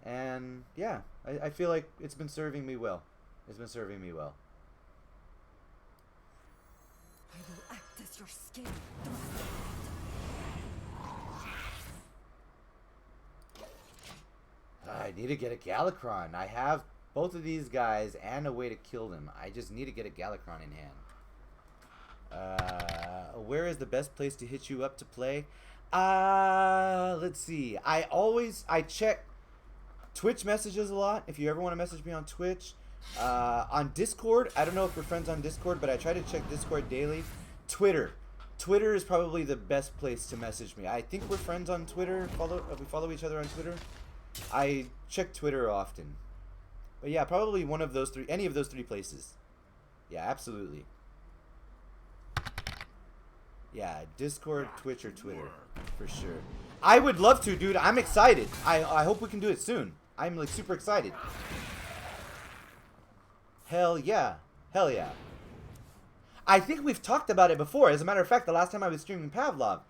And yeah, I feel like it's been serving me well. I will act as your skin. I need to get a Galakrond. I have both of these guys and a way to kill them. I just need to get a Galakrond in hand. Where is the best place to hit you up to play? Let's see. I check Twitch messages a lot. If you ever want to message me on Twitch, on Discord, I don't know if we're friends on Discord, but I try to check Discord daily. Twitter is probably the best place to message me. I think we're friends on Twitter. We follow each other on Twitter. I check Twitter often. But yeah, probably one of those three, any of those 3 places. Yeah, absolutely. Yeah, Discord, Twitch, or Twitter, for sure. I would love to, dude. I'm excited. I hope we can do it soon. I'm like super excited. Hell yeah. Hell yeah. I think we've talked about it before. As a matter of fact, the last time I was streaming Pavlov,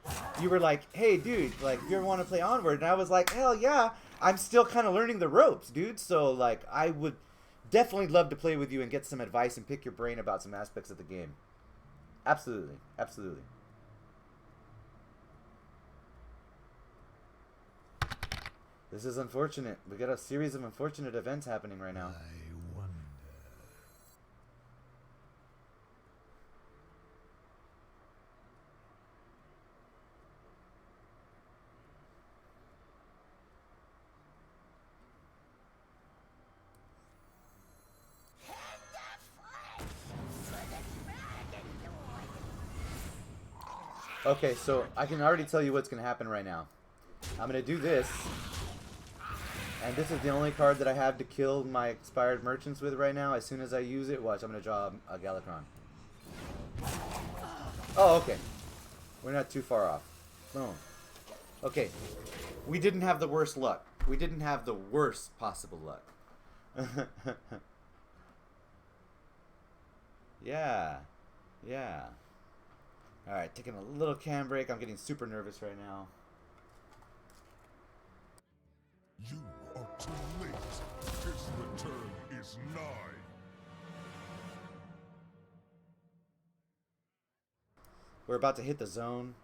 you were like, hey, dude, like, you ever want to play Onward? And I was like, hell yeah. I'm still kind of learning the ropes, dude. So, like, I would definitely love to play with you and get some advice and pick your brain about some aspects of the game. Absolutely. Absolutely. This is unfortunate. We got a series of unfortunate events happening right now. I wonder. Okay, so I can already tell you what's going to happen right now. I'm going to do this. And this is the only card that I have to kill my expired merchants with right now. As soon as I use it, watch, I'm going to draw a Galakrond. Oh, okay. We're not too far off. Boom. Okay. We didn't have the worst luck. We didn't have the worst possible luck. Yeah. Yeah. Alright, taking a little cam break. I'm getting super nervous right now. You are too late. His return is nigh. We're about to hit the zone.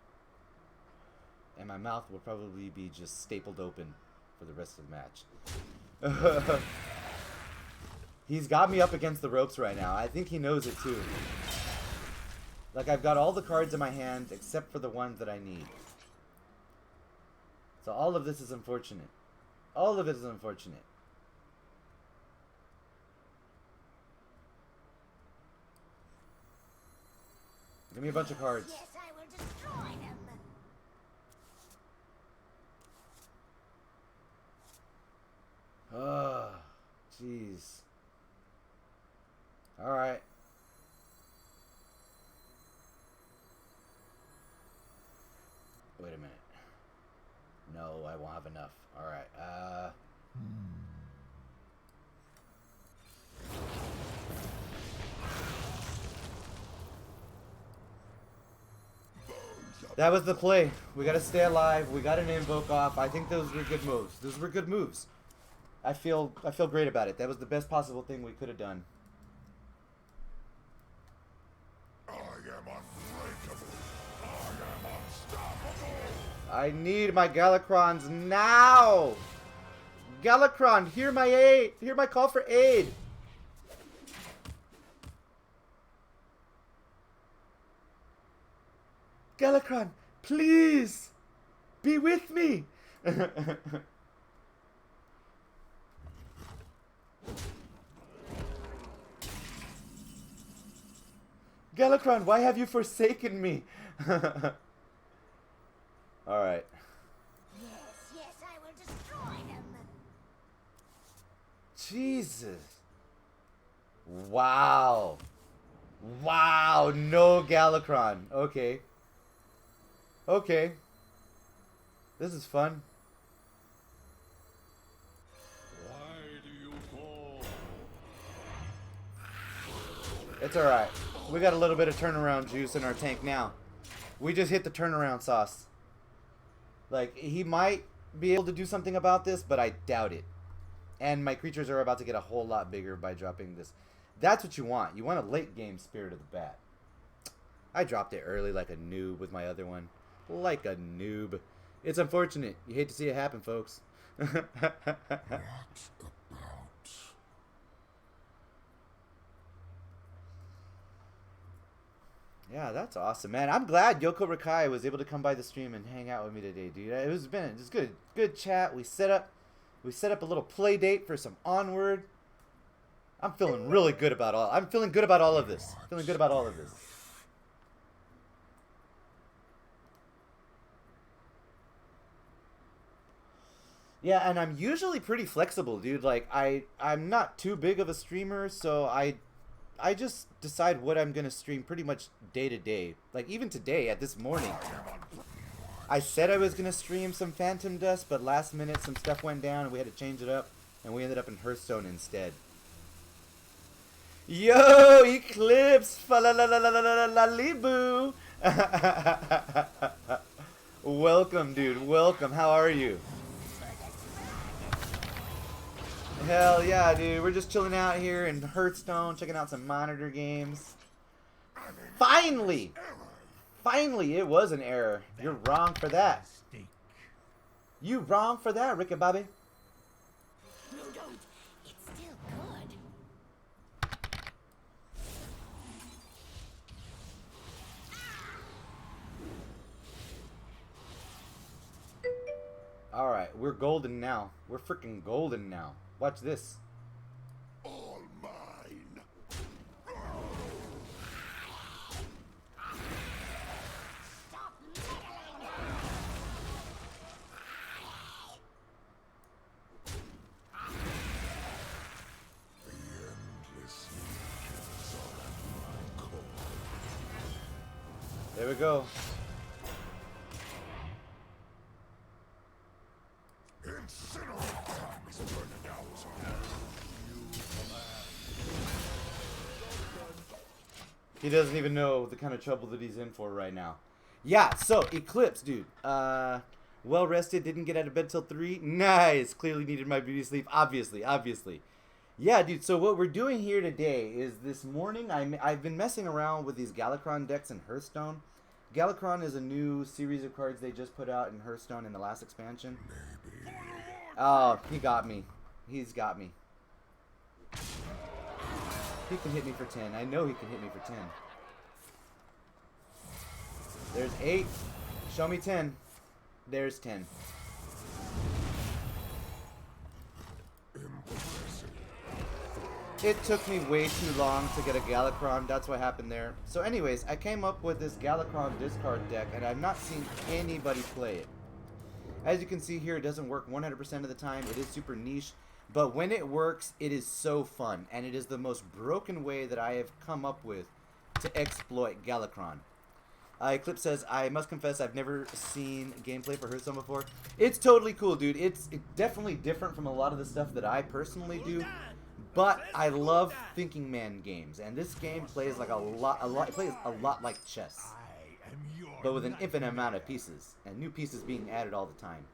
And my mouth will probably be just stapled open for the rest of the match. He's got me up against the ropes right now. I think he knows it too. Like, I've got all the cards in my hand except for the ones that I need. So all of this is unfortunate. All of it is unfortunate. Give me a bunch of cards. Yes, I will destroy them. Oh, jeez. Alright. Wait a minute. No, I won't have enough. Alright, that was the play. We gotta stay alive. We got an invoke off. I think those were good moves. Those were good moves. I feel great about it. That was the best possible thing we could have done. I am unbreakable. I am unstoppable. I need my Galakronds now! Galakrond, hear my aid! Hear my call for aid! Galakrond, please! Be with me! Galakrond, why have you forsaken me? Alright. Yes, I will destroy them. Jesus. Wow. Wow, no Galakrond. Okay. Okay. This is fun. Why do you fall? It's alright. We got a little bit of turnaround juice in our tank now. We just hit the turnaround sauce. Like, he might be able to do something about this, but I doubt it. And my creatures are about to get a whole lot bigger by dropping this. That's what you want. You want a late game Spirit of the Bat. I dropped it early like a noob with my other one. Like a noob. It's unfortunate. You hate to see it happen, folks. What about? Yeah, that's awesome, man. I'm glad Yoko Rakai was able to come by the stream and hang out with me today, dude. It was good chat. We set up a little play date for some Onward. I'm feeling really good about all. I'm feeling good about all of this. Feeling good about all of this. Yeah, and I'm usually pretty flexible, dude. Like I'm not too big of a streamer, so I just decide what I'm gonna stream pretty much day to day. Like even today, at this morning, I said I was gonna stream some Phantom Dust, but last minute some stuff went down and we had to change it up. and we ended up in Hearthstone instead. Yo, Eclipse! Fa la la la la la la la la Welcome, dude. Welcome. How are you? Hell yeah, dude. We're just chilling out here in Hearthstone, checking out some monitor games. Finally! Finally, it was an error. You're wrong for that. You wrong for that, Ricky Bobby. No, don't. It's still good. Alright, we're golden now. We're freaking golden now. Watch this. All mine. The endless legions are my core. There we go. Incinerate time is burning out. He doesn't even know the kind of trouble that he's in for right now. Yeah, so, Eclipse, dude. Well rested, didn't get out of bed till 3. Nice. Clearly needed my beauty sleep. Obviously. Yeah, dude, so what we're doing here today is this morning, I've been messing around with these Galakrond decks in Hearthstone. Galakrond is a new series of cards they just put out in Hearthstone in the last expansion. Oh, he got me. He's got me. He can hit me for 10. I know he can hit me for 10. There's 8. Show me 10. There's 10. It took me way too long to get a Galakrond. That's what happened there. So anyways, I came up with this Galakrond discard deck, and I've not seen anybody play it. As you can see here, it doesn't work 100% of the time. It is super niche. But when it works, it is so fun. And it is the most broken way that I have come up with to exploit Galakrond. Eclipse says, I must confess I've never seen gameplay for Hearthstone before. It's totally cool, dude. It's definitely different from a lot of the stuff that I personally do. But I love thinking man games. And this game plays like it plays a lot like chess. But with an infinite amount of pieces. And new pieces being added all the time.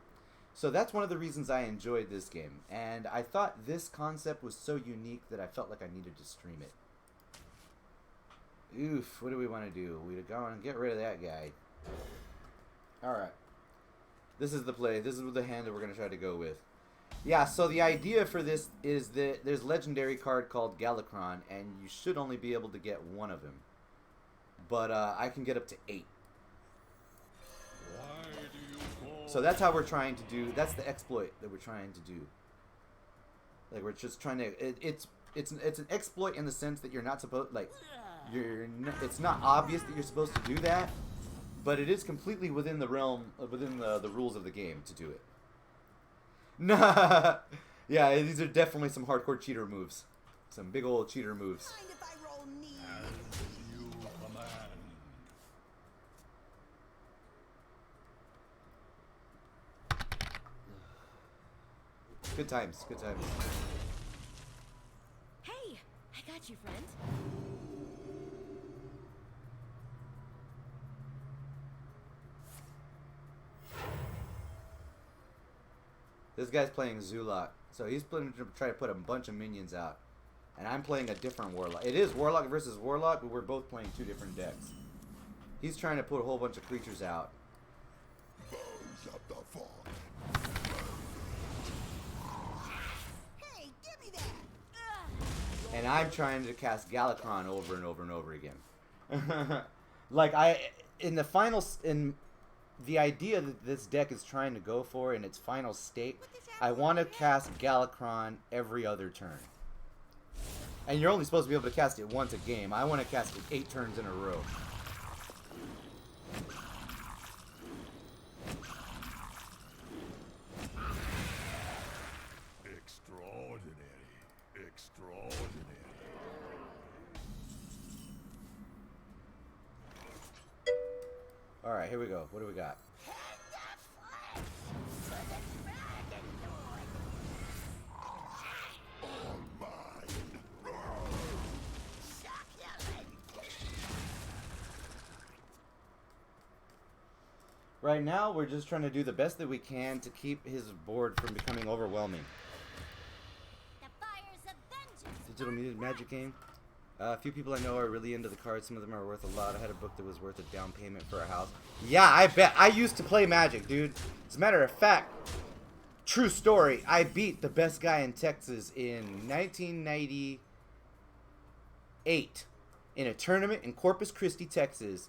So that's one of the reasons I enjoyed this game. And I thought this concept was so unique that I felt like I needed to stream it. Oof, what do we want to do? We go and get rid of that guy. Alright. This is the play. This is the hand that we're going to try to go with. Yeah, so the idea for this is that there's a legendary card called Galakrond, and you should only be able to get one of him. But I can get up to 8. So that's how we're trying to do. That's the exploit that we're trying to do. Like we're just trying to. It's an exploit in the sense that you're not supposed it's not obvious that you're supposed to do that, but it is completely within the realm, within the rules of the game to do it. Nah, yeah, these are definitely some hardcore cheater moves, some big old cheater moves. Mind if I roll knee? Good times, good times. Hey, I got you, friend. This guy's playing Zulok, so he's planning to try to put a bunch of minions out. And I'm playing a different Warlock. It is Warlock versus Warlock, but we're both playing 2 different decks. He's trying to put a whole bunch of creatures out. Bones of the fall. Hey, give me that! And I'm trying to cast Galakrond over and over and over again. Like, in the idea that this deck is trying to go for in its final state, I want to cast Galakrond every other turn. And you're only supposed to be able to cast it once a game. I want to cast it 8 turns in a row. Extraordinary. Extraordinary. Alright, here we go. What do we got? right now we're just trying to do the best that we can to keep his board from becoming overwhelming. The fires of vengeance. Digital media magic game. A few people I know are really into the cards. Some of them are worth a lot. I had a book that was worth a down payment for a house. Yeah, I bet. I used to play Magic, dude. As a matter of fact, true story, I beat the best guy in Texas in 1998 in a tournament in Corpus Christi, Texas.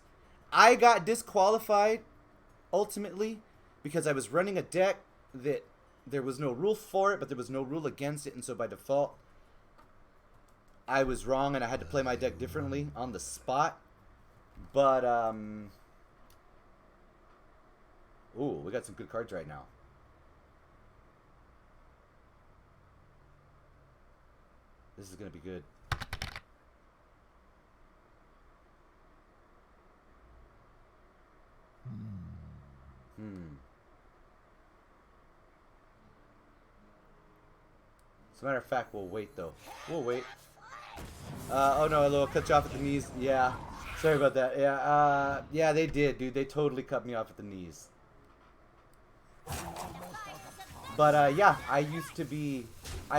I got disqualified ultimately because I was running a deck that there was no rule for it, but there was no rule against it, and so by default I was wrong and I had to play my deck differently on the spot. But ooh, we got some good cards right now. This is gonna be good. As a matter of fact, we'll wait though. We'll wait. Oh no, it'll cut you off at the knees. Yeah. Sorry about that. Yeah, yeah, they did, dude. They totally cut me off at the knees. But yeah, I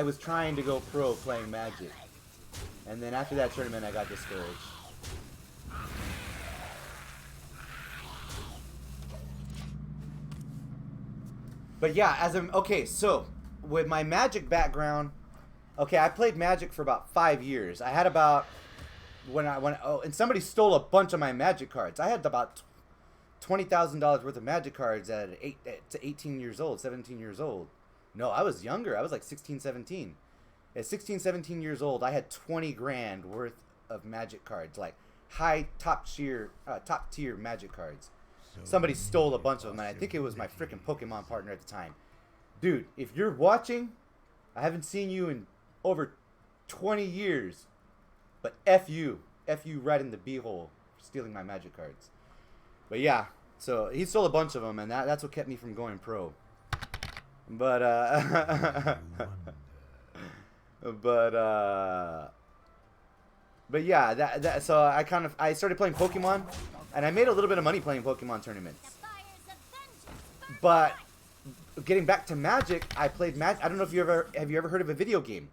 was trying to go pro playing Magic. And then after that tournament, I got discouraged. But yeah, okay, so with my Magic background, okay, I played Magic for about 5 years. I had about and somebody stole a bunch of my Magic cards. I had about $20,000 worth of Magic cards at 18 years old, 17 years old. No, I was younger. I was like 16, 17. At 16, 17 years old, I had 20 grand worth of Magic cards, like high top tier Magic cards. Somebody stole a bunch of them, and I think it was my freaking Pokemon partner at the time. Dude, if you're watching, I haven't seen you in over 20 years, but F you right in the beehole for stealing my Magic cards. But yeah, so he stole a bunch of them, and that's what kept me from going pro. But but yeah, so I started playing Pokemon, and I made a little bit of money playing Pokemon tournaments. But getting back to Magic, I played Magic. I don't know if have you ever heard of a video game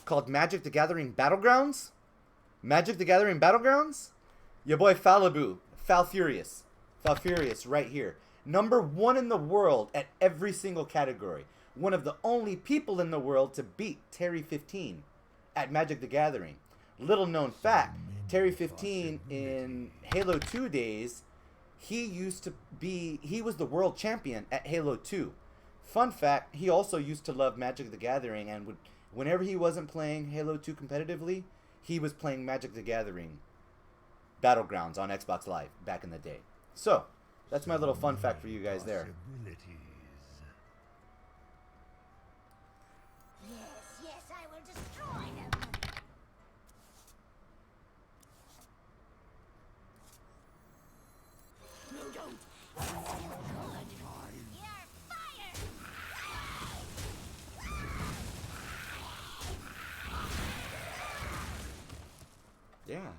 called Magic the Gathering Battlegrounds? Magic the Gathering Battlegrounds? Your boy Falfurious right here. #1 in the world at every single category. One of the only people in the world to beat Terry 15 at Magic the Gathering. Little known fact, Terry 15 in Halo 2 days, he was the world champion at Halo 2. Fun fact, he also used to love Magic the Gathering, and whenever he wasn't playing Halo 2 competitively, he was playing Magic the Gathering Battlegrounds on Xbox Live back in the day. So, that's my little fun fact for you guys there. Yes, I will destroy them. No, don't. It's still good. You're fired. Yeah.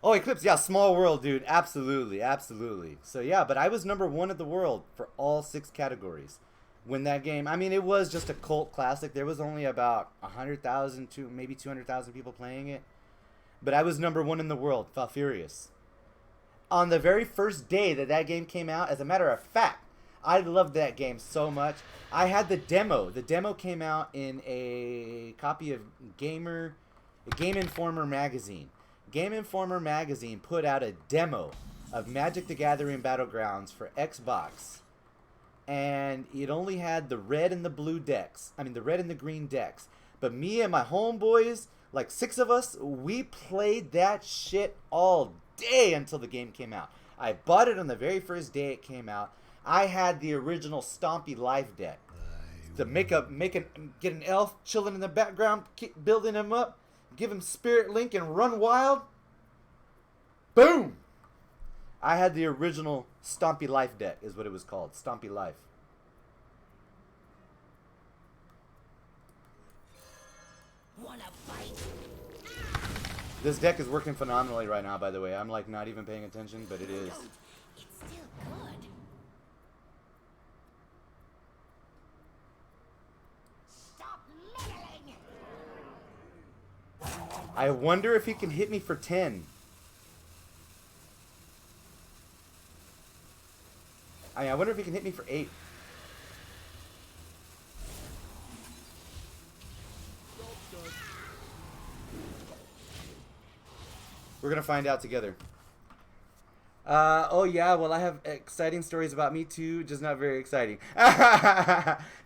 Oh, Eclipse, yeah, small world, dude. Absolutely, absolutely. So yeah, but I was #1 of the world for all 6 categories. When that game, I mean, it was just a cult classic. There was only about 100,000 to maybe 200,000 people playing it. But I was #1 in the world, Falfurious. On the very first day that game came out, as a matter of fact, I loved that game so much. I had the demo. The demo came out in a copy of Game Informer magazine. Game Informer magazine put out a demo of Magic the Gathering Battlegrounds for Xbox. And it only had the red and the blue decks. I mean, the red and the green decks. But me and my homeboys, like 6 of us, we played that shit all day until the game came out. I bought it on the very first day it came out. I had the original Stompy Life deck. To get an elf chilling in the background, keep building him up, give him Spirit Link and run wild. Boom! I had the original Stompy Life deck, is what it was called. Stompy Life. Wanna fight? This deck is working phenomenally right now, by the way. I'm like not even paying attention, but it is. It's still good. I wonder if he can hit me for 10. I wonder if he can hit me for 8. We're gonna find out together. Oh yeah, well I have exciting stories about me too, just not very exciting.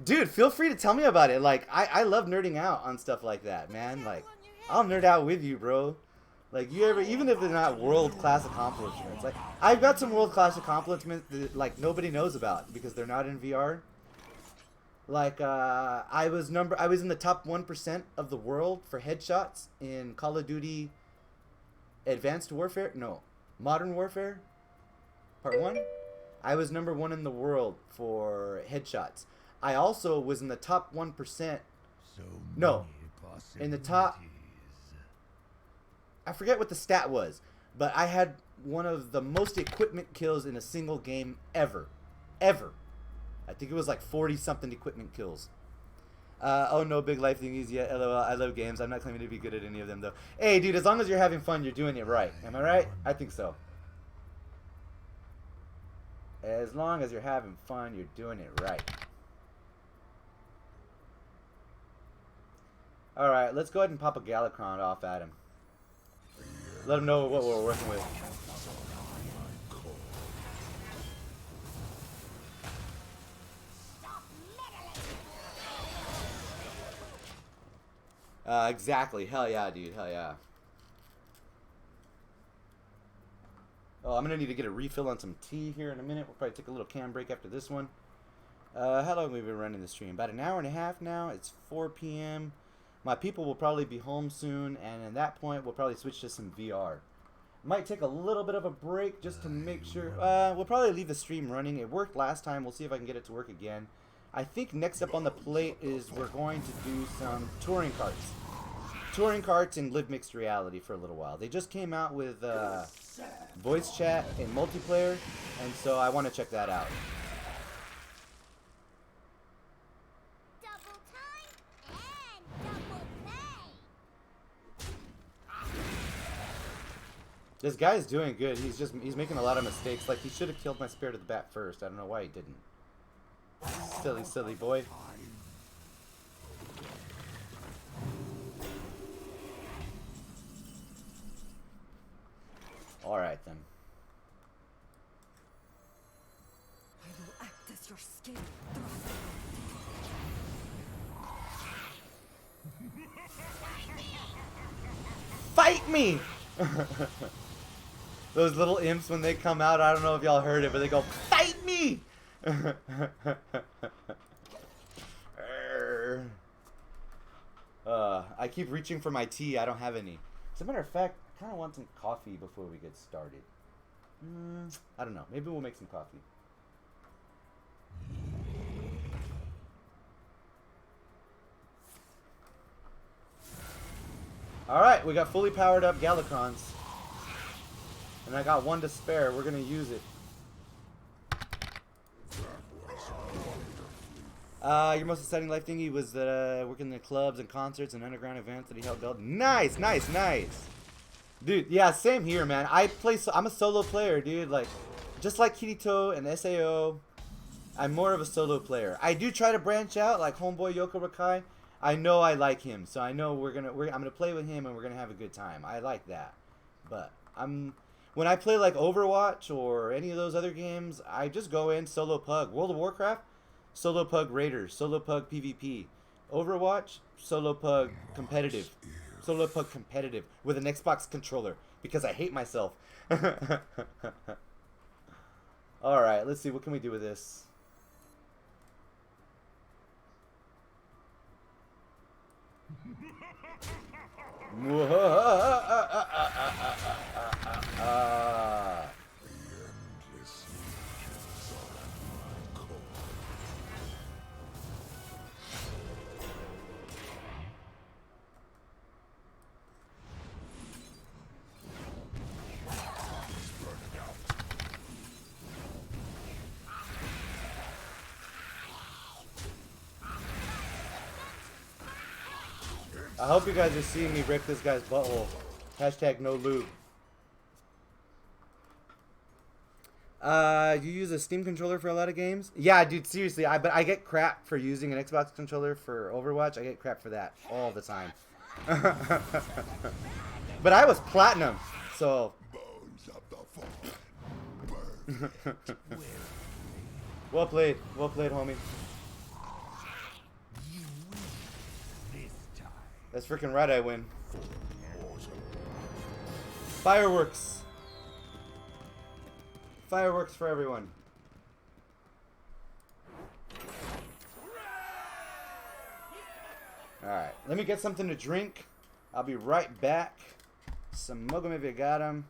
Dude, feel free to tell me about it. Like, I love nerding out on stuff like that, man. Like, I'll nerd out with you, bro. Like, you ever, even if they're not world-class accomplishments. Like, I've got some world-class accomplishments that, like, nobody knows about because they're not in VR. Like, I was in the top 1% of the world for headshots in Call of Duty Advanced Warfare? No. Modern Warfare? Part 1? I was number 1 in the world for headshots. I also was in the top 1%. No. In the top... I forget what the stat was, but I had one of the most equipment kills in a single game ever. Ever. I think it was like 40-something equipment kills. Oh, no big life thingies yet. LOL, I love games. I'm not claiming to be good at any of them, though. Hey, dude, as long as you're having fun, you're doing it right. Am I right? I think so. As long as you're having fun, you're doing it right. Alright, let's go ahead and pop a Galakrond off at him. Let him know what we're working with. Exactly. Hell yeah, dude. Hell yeah. Oh, I'm gonna need to get a refill on some tea here in a minute. We'll probably take a little can break after this one. How long have we been running the stream? About an hour and a half now. It's 4 p.m. My people will probably be home soon, and at that point, we'll probably switch to some VR. Might take a little bit of a break just to make sure. We'll probably leave the stream running. It worked last time. We'll see if I can get it to work again. I think next up on the plate is we're going to do some touring carts. Touring carts and live mixed reality for a little while. They just came out with voice chat and multiplayer, and so I want to check that out. Double time and double pay. This guy's doing good. He's making a lot of mistakes. Like, he should have killed my Spirit of the Bat first. I don't know why he didn't. Silly, silly boy. Alright then. I will act as your skin. Fight me! Those little imps, when they come out, I don't know if y'all heard it, but they go, fight me! I keep reaching for my tea. I don't have any. As a matter of fact, I kind of want some coffee before we get started. I don't know. Maybe we'll make some coffee. Alright, we got fully powered up Galakronds. And I got one to spare. We're going to use it. Your most exciting life thingy was working in the clubs and concerts and underground events that he helped build. Nice, nice, nice. Dude, yeah, same here, man. I'm a solo player, dude. Like, just like Kirito and SAO, I'm more of a solo player. I do try to branch out, like homeboy Yoko Rakai. I know I like him, so I know I'm gonna play with him and we're gonna have a good time. I like that. But when I play like Overwatch or any of those other games, I just go in solo pug. World of Warcraft, solo pug Raiders, solo pug PvP. Overwatch, solo pug competitive. Solo pug competitive with an Xbox controller because I hate myself. Alright, let's see. What can we do with this? I hope you guys are seeing me rip this guy's butthole. Hashtag no lube. You use a Steam controller for a lot of games? Yeah, dude, seriously. But I get crap for using an Xbox controller for Overwatch. I get crap for that all the time. But I was platinum, so. Bones of the fall. Burn. Well played, homie. That's freaking right, I win. Fireworks. Fireworks for everyone. Alright, let me get something to drink. I'll be right back. Some mugum if you got 'em.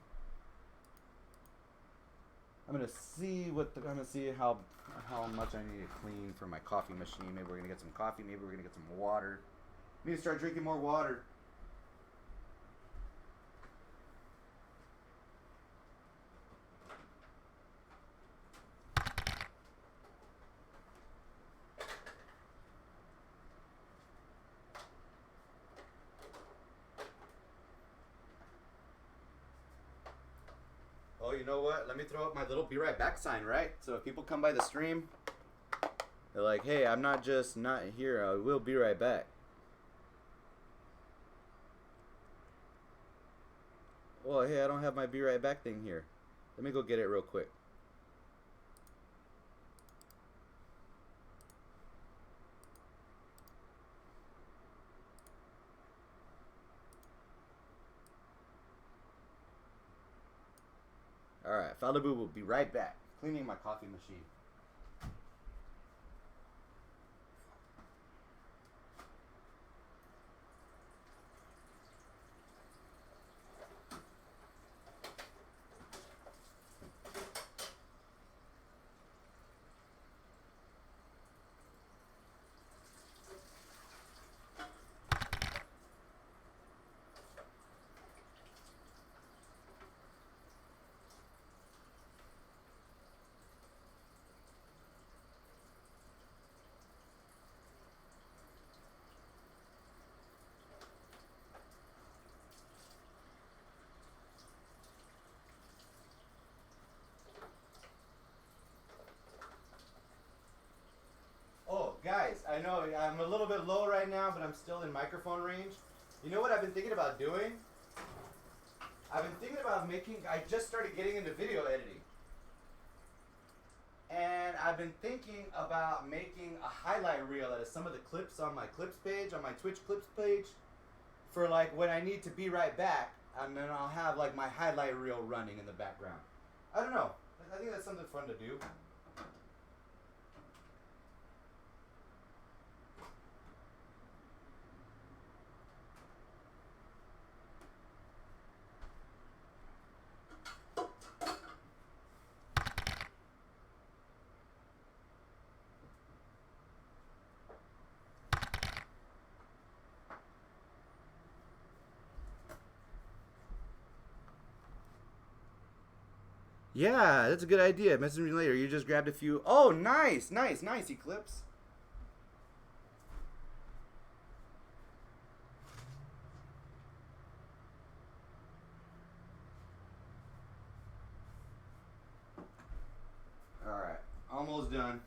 I'm gonna see how much I need to clean for my coffee machine. Maybe we're gonna get some coffee, maybe we're gonna get some water. Need to start drinking more water. Oh, you know what? Let me throw up my little be right back sign, right? So if people come by the stream, they're like, hey, I'm not just not here. I will be right back. Well, hey, I don't have my be right back thing here. Let me go get it real quick. Alright, Falaboo will be right back. Cleaning my coffee machine. Guys, I know I'm a little bit low right now, but I'm still in microphone range. You know what I've been thinking about doing? I've been thinking about I just started getting into video editing. And I've been thinking about making a highlight reel out of some of the clips on my clips page, on my Twitch clips page, for like when I need to be right back, and then I'll have like my highlight reel running in the background. I don't know. I think that's something fun to do. Yeah, that's a good idea. Message me later. You just grabbed a few. Oh, nice, Eclipse. All right, almost done.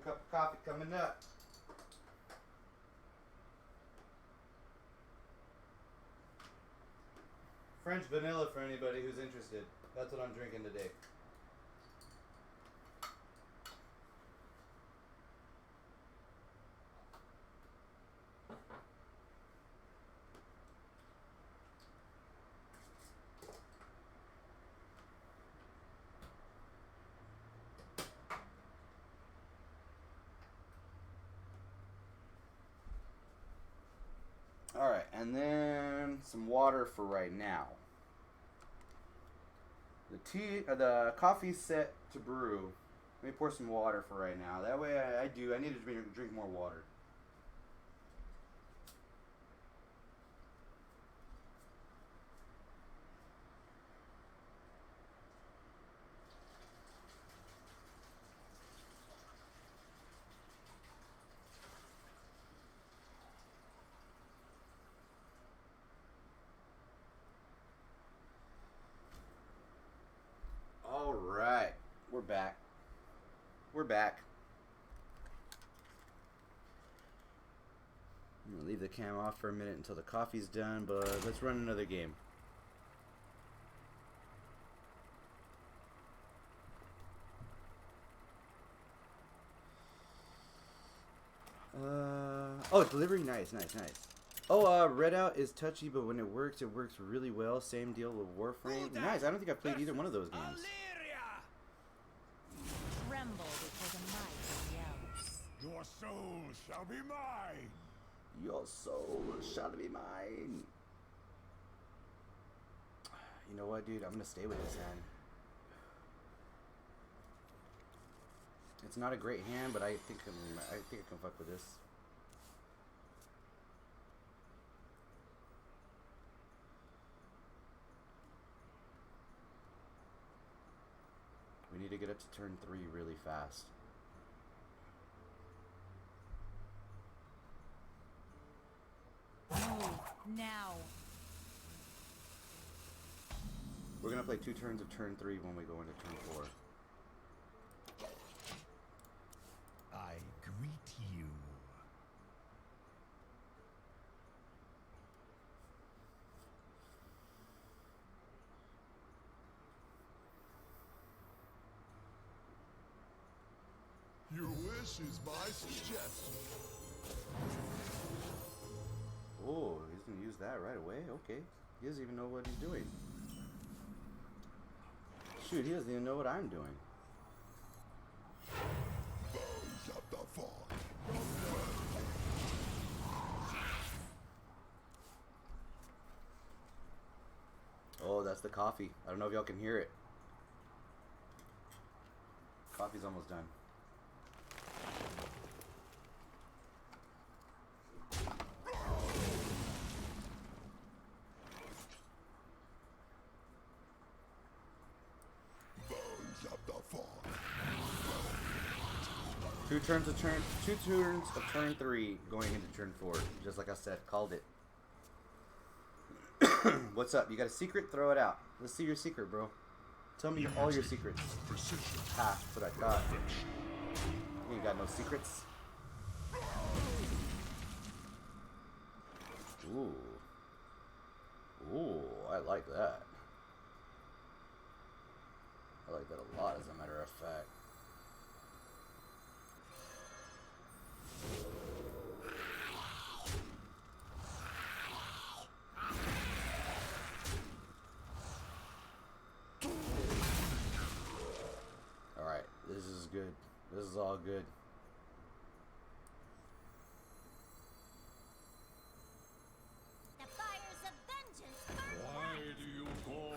cup of coffee coming up. French vanilla for anybody who's interested. That's what I'm drinking today. Alright, and then some water for right now. The coffee's set to brew. Let me pour some water for right now. That way I need to drink more water. Alright, we're back. We're back. I'm going to leave the cam off for a minute until the coffee's done, but let's run another game. Oh, delivery, nice. Oh, Redout is touchy, but when it works really well. Same deal with Warframe. Nice, I don't think I've played either one of those games. Tremble before the might of yells. Your soul shall be mine. Your soul shall be mine. You know what, dude? I'm gonna stay with this hand. It's not a great hand, but I think I can fuck with this. We need to get up to turn 3 really fast. Move now. We're gonna play 2 turns of turn 3 when we go into turn 4. I greet you. Your wish is my suggestion. Oh, he's gonna use that right away? Okay. He doesn't even know what he's doing. Shoot, he doesn't even know what I'm doing. Bows of the fall. Oh, that's the coffee. I don't know if y'all can hear it. Coffee's almost done. Two turns of turn 3 going into turn 4. Just like I said, called it. What's up? You got a secret? Throw it out. Let's see your secret, bro. Tell me all your secrets. Ha, that's what I thought. You ain't got no secrets. Ooh. Ooh, I like that. I like that a lot, as a matter of fact. Alright, this is good. This is all good. The fires of vengeance burn. Why do you call?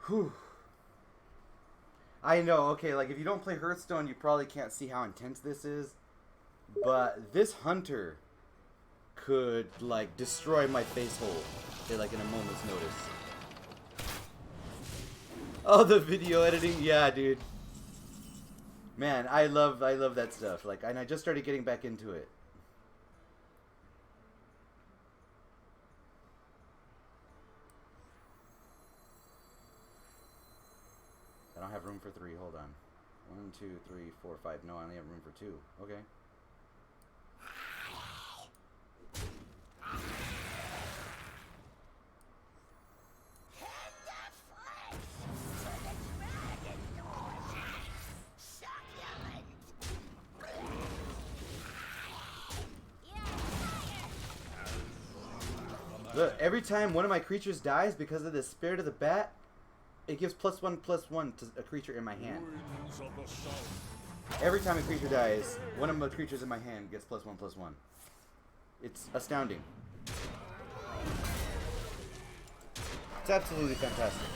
Whew. I know, okay, like if you don't play Hearthstone, you probably can't see how intense this is. But this hunter could, like, destroy my face hole, okay, like in a moment's notice. Oh, the video editing, yeah, dude. Man, I love that stuff. Like, and I just started getting back into it. I don't have room for 3. Hold on. 1, 2, 3, 4, 5. No, I only have room for 2. Okay. Look, every time one of my creatures dies because of the spirit of the bat, it gives +1/+1 to a creature in my hand. Winds of the south. Every time a creature dies, one of the creatures in my hand gets +1/+1. It's astounding. It's absolutely fantastic.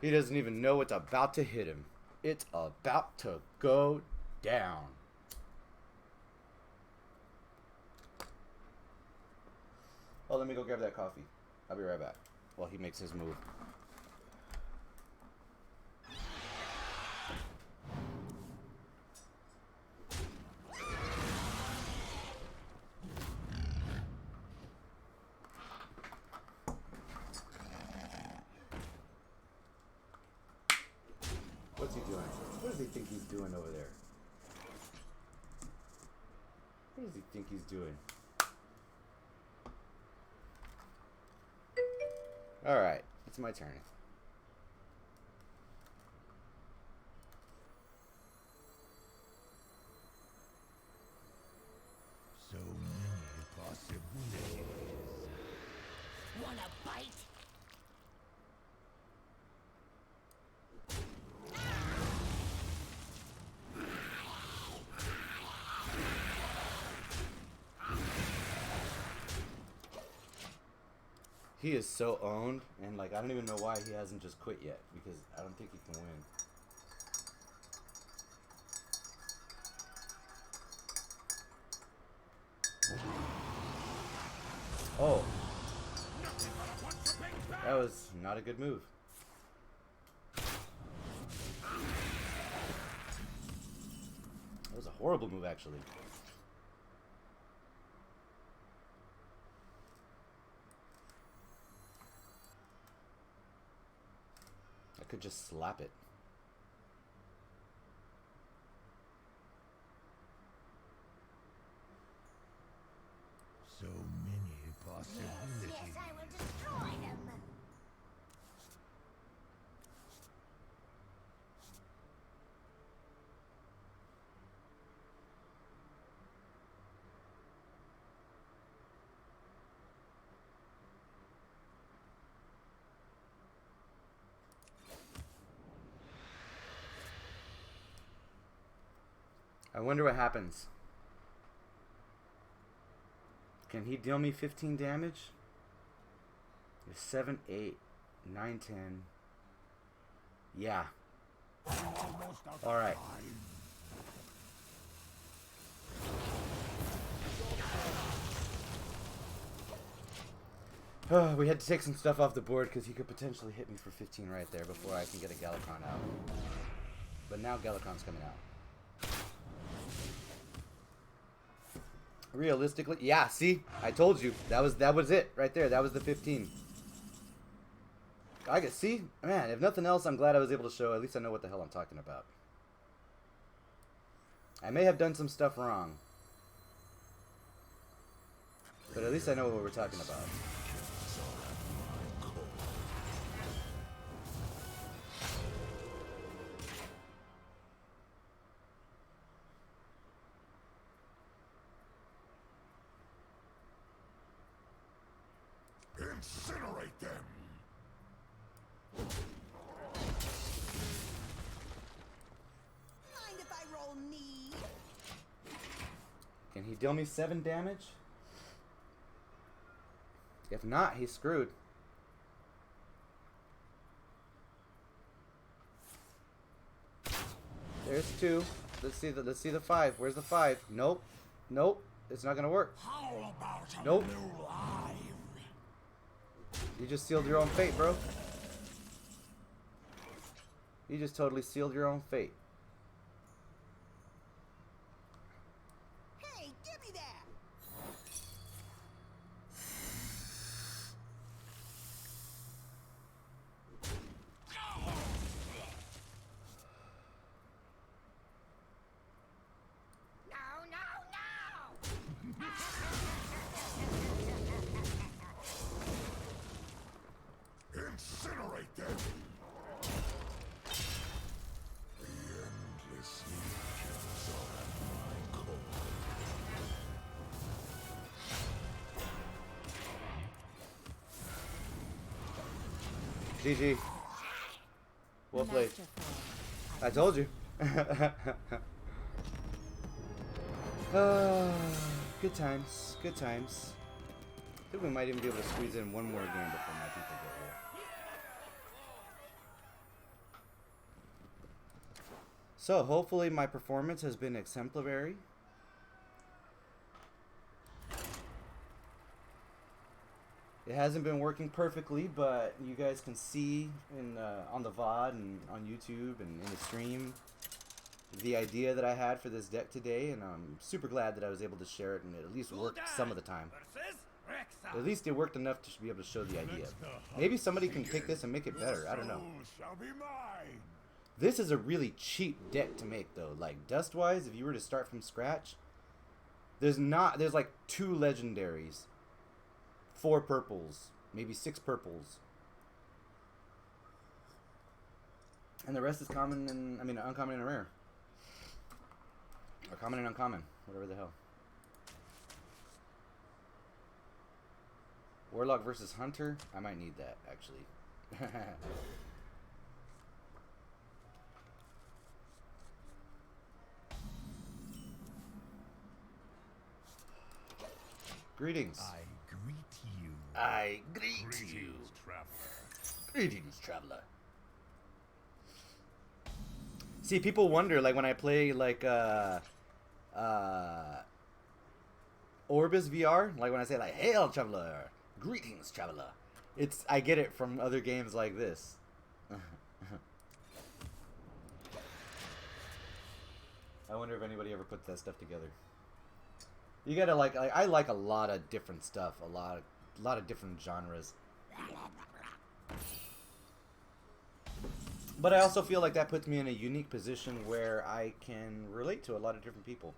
He doesn't even know what's about to hit him. It's about to go down. Oh, let me go grab that coffee. I'll be right back while he makes his move. What's he doing? What does he think he's doing over there? What does he think he's doing? Alright, it's my turn. So many possibilities. Wanna bite? He is so owned, and like I don't even know why he hasn't just quit yet, because I don't think he can win. Oh. That was not a good move. That was a horrible move, actually. I could just slap it. So many possibilities. Yes, I will destroy them. I wonder what happens. Can he deal me 15 damage? There's 7, 8, 9, 10. Yeah. Alright. We had to take some stuff off the board because he could potentially hit me for 15 right there before I can get a Galakrond out. But now Galakrond's coming out. Realistically, yeah, see? I told you. That was it right there. That was the 15. I could see, man, if nothing else, I'm glad I was able to show. At least I know what the hell I'm talking about. I may have done some stuff wrong, but at least I know what we're talking about. Incinerate them. Mind if I roll knee? Can he deal me 7 damage? If not, he's screwed. There's 2. Let's see the 5. Where's the 5? Nope. Nope. It's not gonna work. How about a Nope. new life? You just sealed your own fate, bro. You just totally sealed your own fate. Hey, give me that! No, no, no! Incinerate them! The endless legions are at my core. GG. Well played. I told you. Good times. Good times. I think we might even be able to squeeze in one more game before my people get here. So, hopefully my performance has been exemplary. It hasn't been working perfectly, but you guys can see in on the VOD and on YouTube and in the stream the idea that I had for this deck today, and I'm super glad that I was able to share it and it at least worked some of the time. At least it worked enough to be able to show the idea. Maybe somebody can take this and make it better. I don't know. Shall be mine. This is a really cheap deck to make, though. Like, dust-wise, if you were to start from scratch, there's like 2 legendaries, 4 purples, maybe 6 purples. And the rest is common and, uncommon and rare. Or common and uncommon, whatever the hell. Warlock versus Hunter? I might need that, actually. Greetings. I greet you. I greet you. Greetings, traveler. Greetings, traveler. See, people wonder, like, when I play, like, Orbis VR, like, when I say, like, hail, traveler, greetings, traveler. I get it from other games like this. I wonder if anybody ever puts that stuff together. You gotta, like I like a lot of different stuff, a lot of different genres. But I also feel like that puts me in a unique position where I can relate to a lot of different people.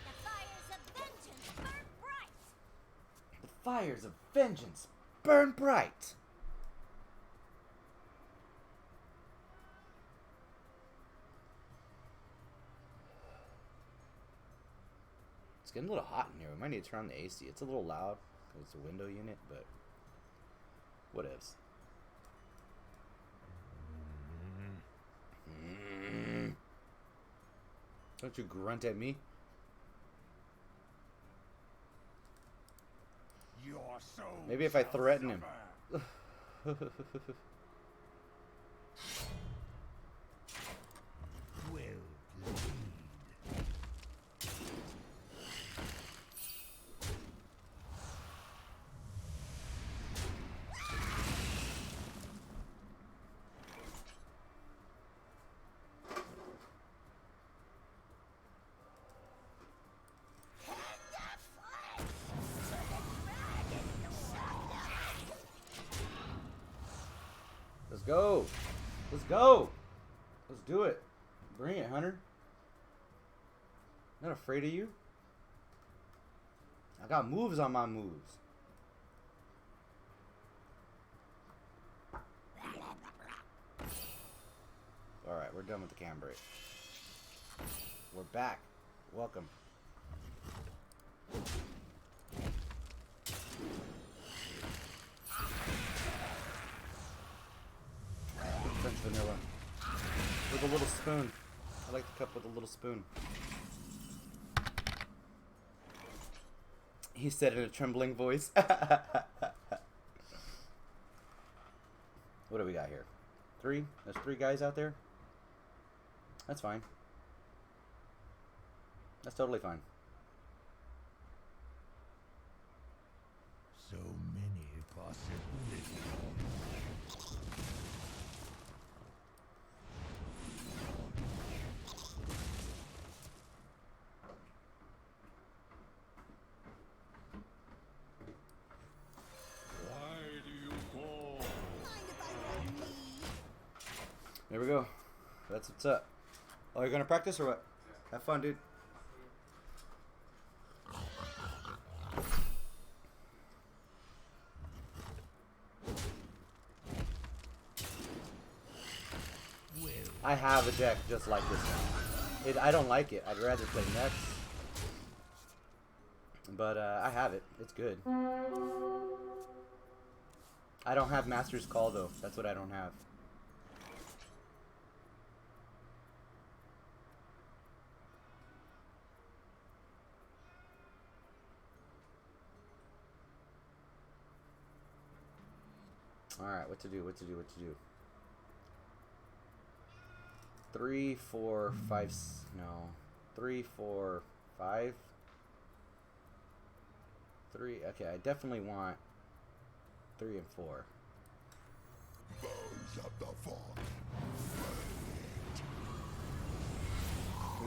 The fires of vengeance burn bright! The fires of vengeance burn bright. It's getting a little hot in here. We might need to turn on the AC. It's a little loud because it's a window unit, but whatevs. Don't you grunt at me. Your soul Maybe if I shall threaten him. suffer. Will bleed. Let's go. Let's go. Let's do it. Bring it, Hunter. Not afraid of you. I got moves on my moves. Alright, we're done with the cam break. We're back. Welcome. French vanilla. With a little spoon. I like the cup with a little spoon. He said in a trembling voice. What do we got here? 3? There's 3 guys out there? That's fine. That's totally fine. So many possibilities. Why do you call? Mind if I roll me? There we go. That's what's up. Oh, you're gonna practice or what? Have fun, dude. I have a deck just like this one. I don't like it. I'd rather play next. But I have it. It's good. I don't have Master's Call though. That's what I don't have. Alright, what to do, what to do, what to do. 3, 4, 5, no. 3, 4, 5. 3, okay, I definitely want 3 and 4. Birds of the fog.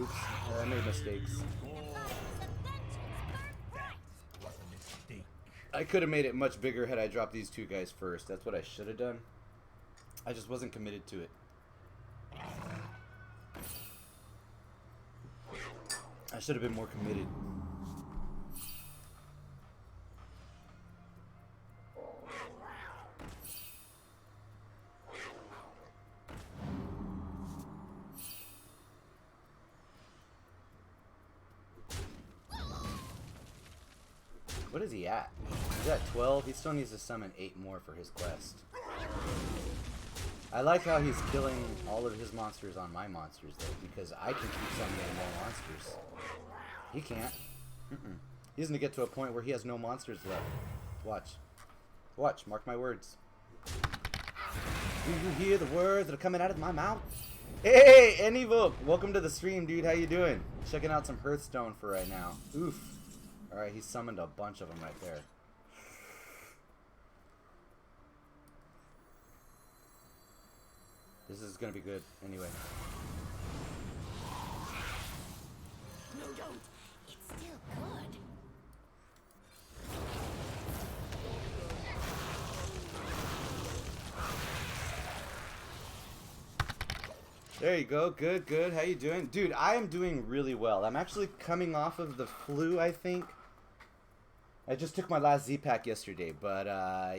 Oops, I made mistakes. The fires of vengeance burn bright. Was a mistake. I could have made it much bigger had I dropped these 2 guys first. That's what I should have done. I just wasn't committed to it. I should have been more committed. What is he at? He's at 12. He still needs to summon 8 more for his quest. I like how he's killing all of his monsters on my monsters, though, because I can keep summoning more monsters. He can't. He's gonna get to a point where he has no monsters left. Watch. Watch. Mark my words. Do you hear the words that are coming out of my mouth? Hey, Anyvoke! Welcome to the stream, dude. How you doing? Checking out some Hearthstone for right now. Oof. Alright, he summoned a bunch of them right there. This is gonna be good, anyway. No, don't. It's still good. There you go. Good, good. How you doing? Dude, I am doing really well. I'm actually coming off of the flu, I think. I just took my last Z-Pack yesterday, but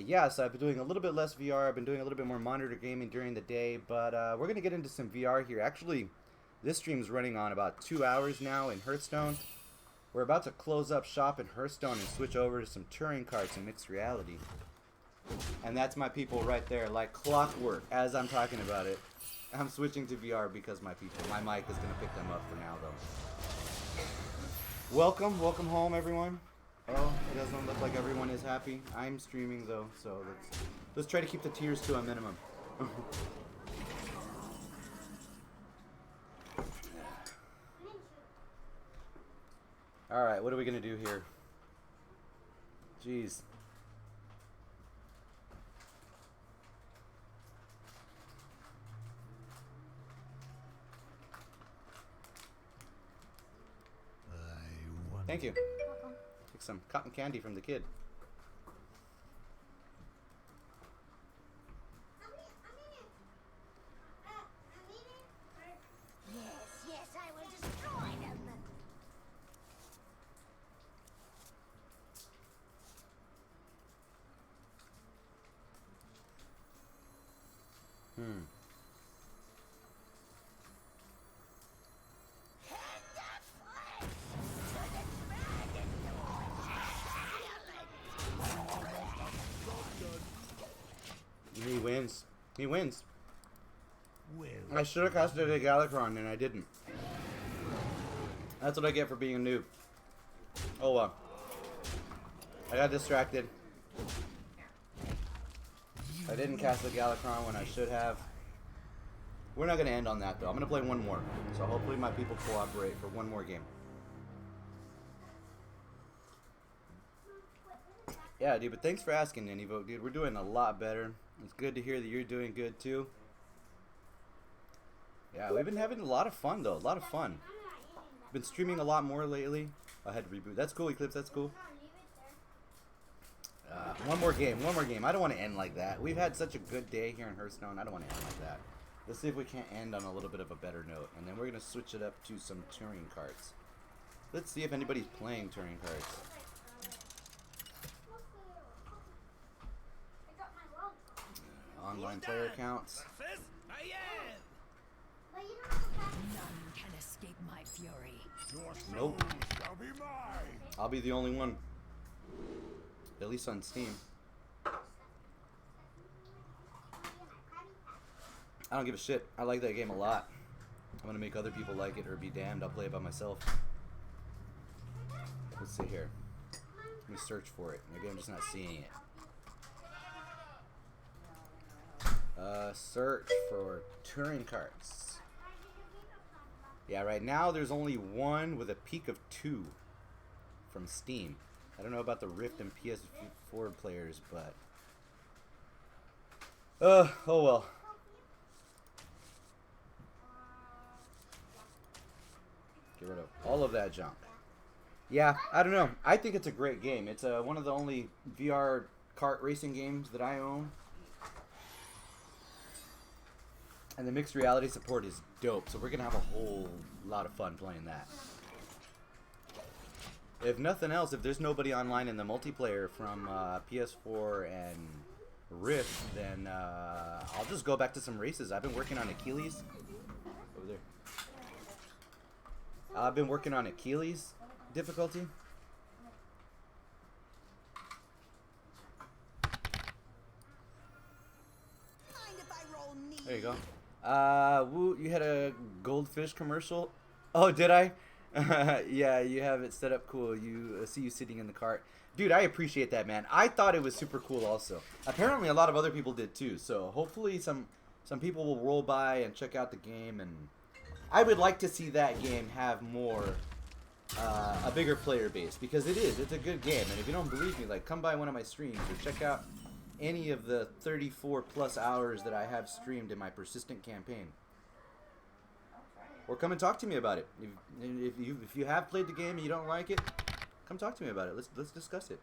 yeah, so I've been doing a little bit less VR. I've been doing a little bit more monitor gaming during the day, but we're going to get into some VR here. Actually, this stream's running on about 2 hours now in Hearthstone. We're about to close up shop in Hearthstone and switch over to some touring carts and mixed reality. And that's my people right there, like clockwork, as I'm talking about it. I'm switching to VR because my people. My mic is going to pick them up for now, though. Welcome home, everyone. Oh, it doesn't look like everyone is happy. I'm streaming though, so let's try to keep the tears to a minimum. Alright, what are we gonna do here? Jeez. Thank you. Take some cotton candy from the kid. Yes, I will destroy them. He wins. He wins. Well, I should have casted a Galakrond and I didn't. That's what I get for being a noob. Oh well. I got distracted. you I didn't cast the Galakrond when I should have. We're not going to end on that, though. I'm going to play one more. So hopefully my people cooperate for one more game. Yeah, dude, but thanks for asking, Anyvote, dude. We're doing a lot better. It's good to hear that you're doing good, too. Yeah, we've been having a lot of fun, though. A lot of fun. Been streaming a lot more lately. I had to reboot. That's cool, Eclipse. That's cool. One more game. One more game. I don't want to end like that. We've had such a good day here in Hearthstone. I don't want to end like that. Let's see if we can't end on a little bit of a better note. And then we're going to switch it up to some touring cards. Let's see if anybody's playing touring cards. Online player accounts. None can escape my fury. Nope. Shall be mine. I'll be the only one. At least on Steam. I don't give a shit. I like that game a lot. I'm gonna make other people like it or be damned. I'll play it by myself. Let's see here. Let me search for it. Maybe I'm just not seeing it. Search for touring cards. Yeah, right now there's only one with a peak of 2 from Steam. I don't know about the Rift and PS4 players, but oh well. Get rid of all of that junk. Yeah, I don't know. I think it's a great game. It's one of the only VR kart racing games that I own. And the mixed reality support is dope, so we're going to have a whole lot of fun playing that. If nothing else, if there's nobody online in the multiplayer from PS4 and Rift, then I'll just go back to some races. I've been working on Achilles. Over there. I've been working on Achilles difficulty. Mind if I roll knee? There you go. Woo, you had a goldfish commercial? Oh, did I? Yeah, you have it set up cool. You see you sitting in the cart. Dude, I appreciate that, man. I thought it was super cool also. Apparently a lot of other people did too. So hopefully some people will roll by and check out the game, and I would like to see that game have more a bigger player base, because it's a good game. And if you don't believe me, like, come by one of my streams or check out any of the 34 plus hours that I have streamed in my persistent campaign, or come and talk to me about it. If you have played the game and you don't like it, come talk to me about it. Let's discuss it,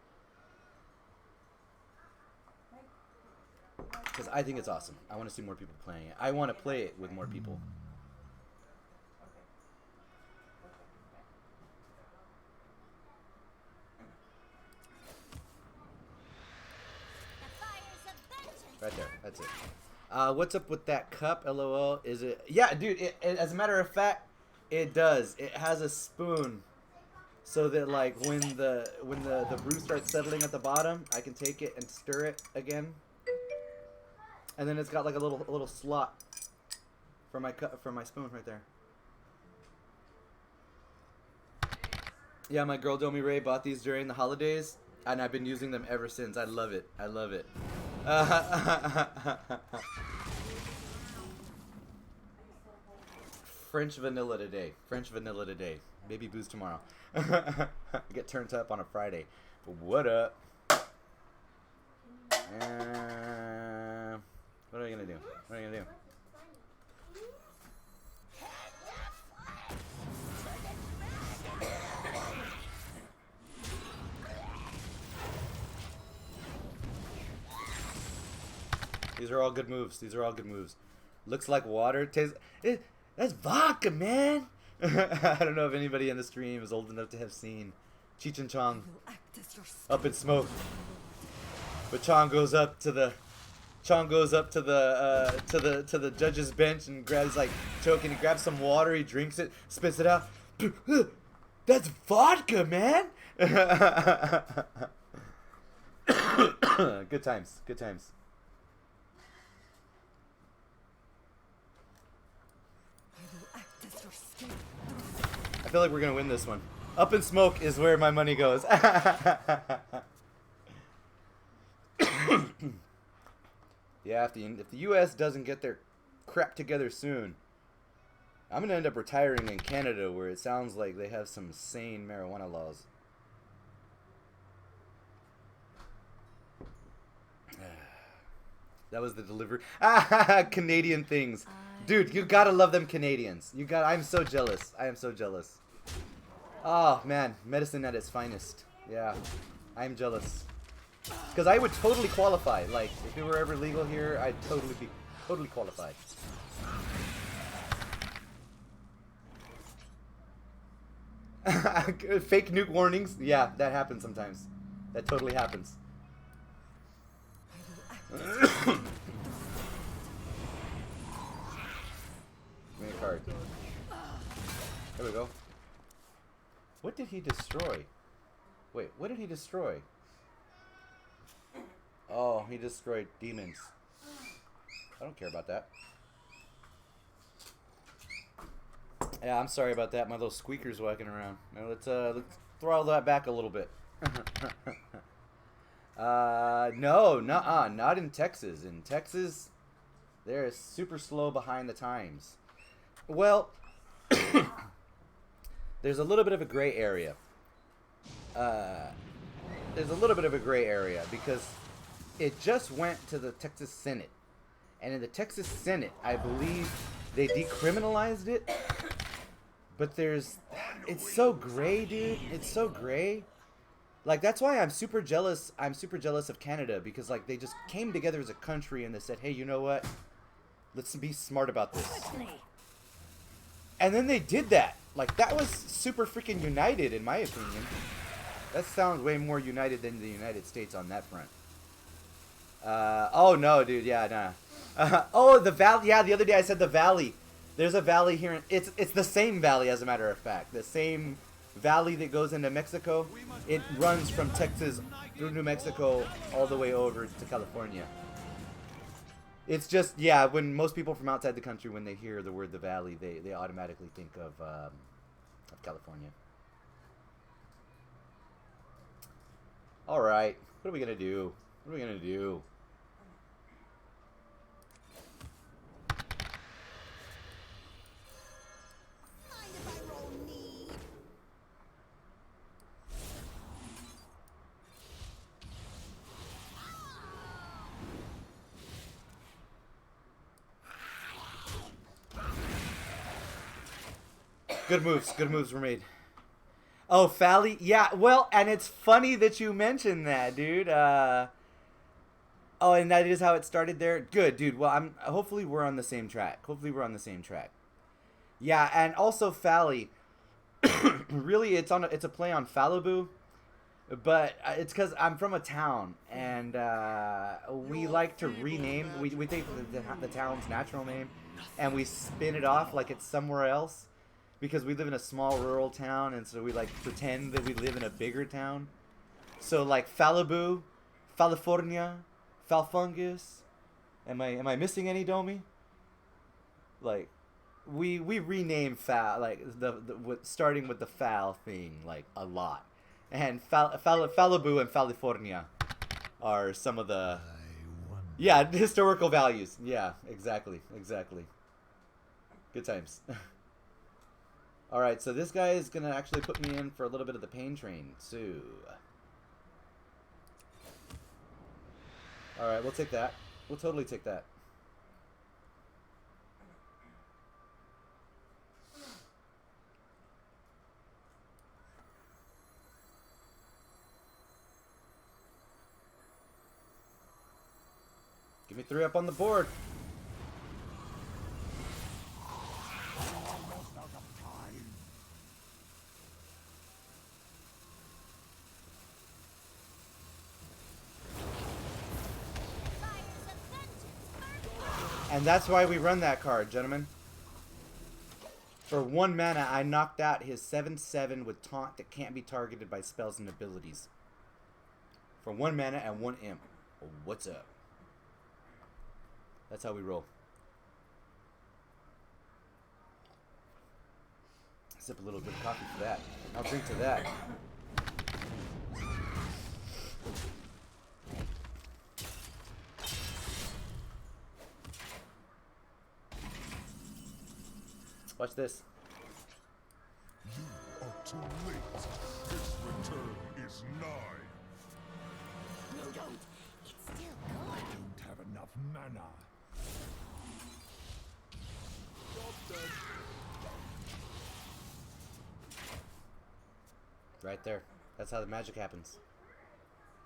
because I think it's awesome. I want to see more people playing it. I want to play it with more people. Right there. That's it. What's up with that cup? LOL. Is it? Yeah, dude. It, as a matter of fact, it does. It has a spoon, so that like when the brew starts settling at the bottom, I can take it and stir it again. And then it's got like a little slot for my spoon right there. Yeah, my girl Domi Ray bought these during the holidays, and I've been using them ever since. I love it. I love it. French vanilla today. French vanilla today. Baby booze tomorrow. Get turned up on a Friday. But what up? What are you gonna do? What are you gonna do? These are all good moves. These are all good moves. Looks like water. Tastes. That's vodka, man. I don't know if anybody in the stream is old enough to have seen Cheech and Chong Up in Smoke. But Chong goes up to the judge's bench and grabs like choking. He grabs some water. He drinks it, spits it out. That's vodka, man. Good times. Good times. I feel like we're gonna win this one. Up in Smoke is where my money goes. Yeah, if the U.S. doesn't get their crap together soon, I'm gonna end up retiring in Canada, where it sounds like they have some sane marijuana laws. That was the delivery. Canadian things. Dude, you gotta love them Canadians. I'm so jealous. I am so jealous. Oh, man. Medicine at its finest. Yeah. I'm jealous. Because I would totally qualify. Like, if it were ever legal here, I'd totally be qualified. Fake nuke warnings? Yeah, that happens sometimes. That totally happens. Give me a card. There we go. What did he destroy? Wait, what did he destroy? Oh, he destroyed demons. I don't care about that. Yeah, I'm sorry about that. My little squeaker's walking around. Now let's throttle that back a little bit. No, not in Texas. In Texas, they're super slow behind the times. Well, there's a little bit of a gray area. There's a little bit of a gray area because it just went to the Texas Senate. And in the Texas Senate, I believe they decriminalized it. But it's so gray, dude. It's so gray. Like, that's why I'm super jealous. I'm super jealous of Canada because, like, they just came together as a country and they said, hey, you know what? Let's be smart about this. And then they did that. Like, that was super freaking united, in my opinion. That sounds way more united than the United States on that front. Oh, no, dude. Yeah, nah. Oh, the valley. Yeah, the other day I said the valley. There's a valley here. It's the same valley, as a matter of fact. The same valley that goes into Mexico. It runs from Texas through New Mexico all the way over to California. It's just, yeah, when most people from outside the country, when they hear the word the valley, they automatically think of California. All right. What are we going to do? What are we going to do? Good moves were made. Oh, Fally? Yeah, well, and it's funny that you mentioned that, dude. Oh, and that is how it started there? Good, dude. Well, hopefully we're on the same track. Yeah, and also Fally. Really, it's a play on Fallaboo. But it's because I'm from a town, and we like to rename. We take the town's natural name, and we spin it off like it's somewhere else. Because we live in a small rural town, and so we like pretend that we live in a bigger town. So like Fallaboo, California, Falfungus. Am I missing any, Domi? Like, we rename like starting with the Fal thing like a lot, and Fallaboo and California are some of the historical values. Yeah, exactly. Good times. Alright, so this guy is going to actually put me in for a little bit of the pain train, so... Alright, we'll take that. We'll totally take that. Give me 3 up on the board. And that's why we run that card, gentlemen. For 1 mana, I knocked out his 7/7 with taunt that can't be targeted by spells and abilities. For 1 mana and 1 imp. What's up? That's how we roll. Sip a little bit of coffee for that. I'll drink to that. Watch this. You are too late. His return is nigh. No, don't. It's still good. Don't have enough mana. Right there. That's how the magic happens.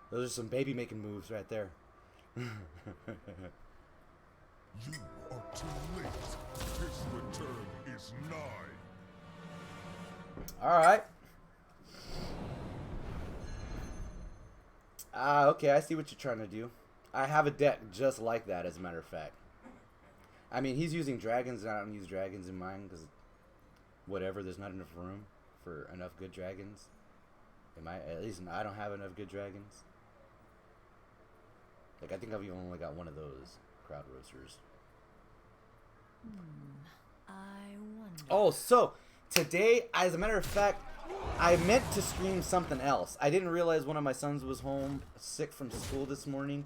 Those are some baby making moves right there. You are too late. His return is nigh. Alright. Okay, I see what you're trying to do. I have a deck just like that, as a matter of fact. I mean, he's using dragons, and I don't use dragons in mine, because whatever, there's not enough room for enough good dragons. At least I don't have enough good dragons. Like, I think I've only got one of those crowd roasters. I wonder. Oh, so today, as a matter of fact, I meant to stream something else. I didn't realize one of my sons was home sick from school this morning.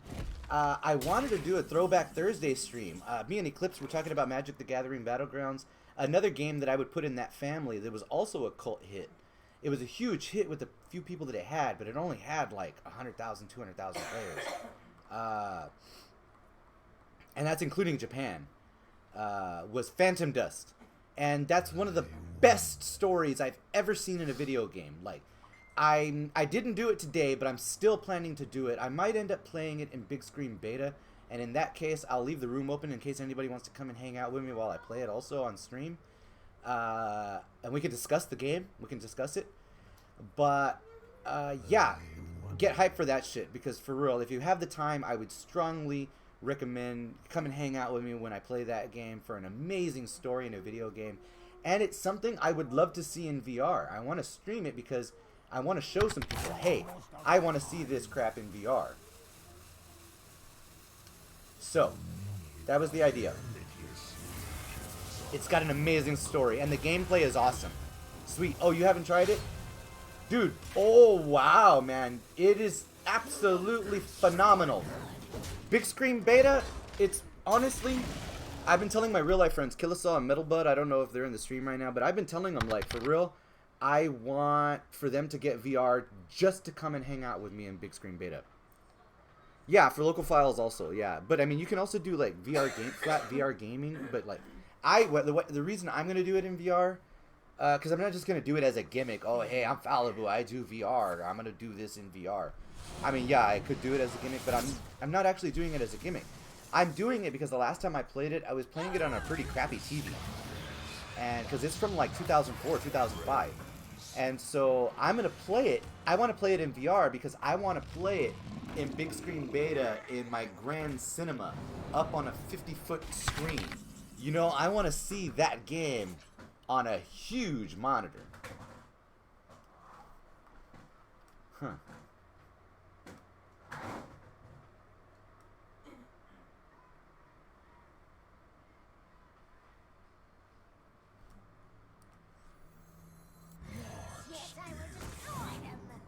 I wanted to do a Throwback Thursday stream. Me and Eclipse were talking about Magic the Gathering Battlegrounds, another game that I would put in that family that was also a cult hit. It was a huge hit with the few people that it had, but it only had like 100,000, 200,000 players. And that's including Japan. Was Phantom Dust. And that's one of the best stories I've ever seen in a video game. Like, I didn't do it today, but I'm still planning to do it. I might end up playing it in big screen beta, and in that case, I'll leave the room open in case anybody wants to come and hang out with me while I play it also on stream. And we can discuss the game. We can discuss it. But, yeah, get hyped for that shit, because for real, if you have the time, I would strongly recommend come and hang out with me when I play that game for an amazing story in a video game. And it's something I would love to see in VR. I want to stream it because I want to show some people, hey, I want to see this crap in VR. So, that was the idea. It's got an amazing story, and the gameplay is awesome. Sweet. Oh, you haven't tried it? Dude, oh wow, man. It is absolutely phenomenal. Big screen beta, it's honestly, I've been telling my real life friends, Killisaw and Metalbud, I don't know if they're in the stream right now, but I've been telling them, like, for real, I want for them to get VR just to come and hang out with me in big screen beta. Yeah, for local files also, yeah. But I mean, you can also do like flat VR gaming, but like, the reason I'm going to do it in VR, because I'm not just going to do it as a gimmick. Oh, hey, I'm fallible, I do VR, I'm going to do this in VR. I mean, yeah, I could do it as a gimmick, but I'm not actually doing it as a gimmick. I'm doing it because the last time I played it, I was playing it on a pretty crappy TV. And because it's from like 2004, 2005. And so I'm going to play it. I want to play it in VR because I want to play it in big screen beta in my grand cinema up on a 50-foot screen. You know, I want to see that game on a huge monitor. Huh. Yes, I will destroy them.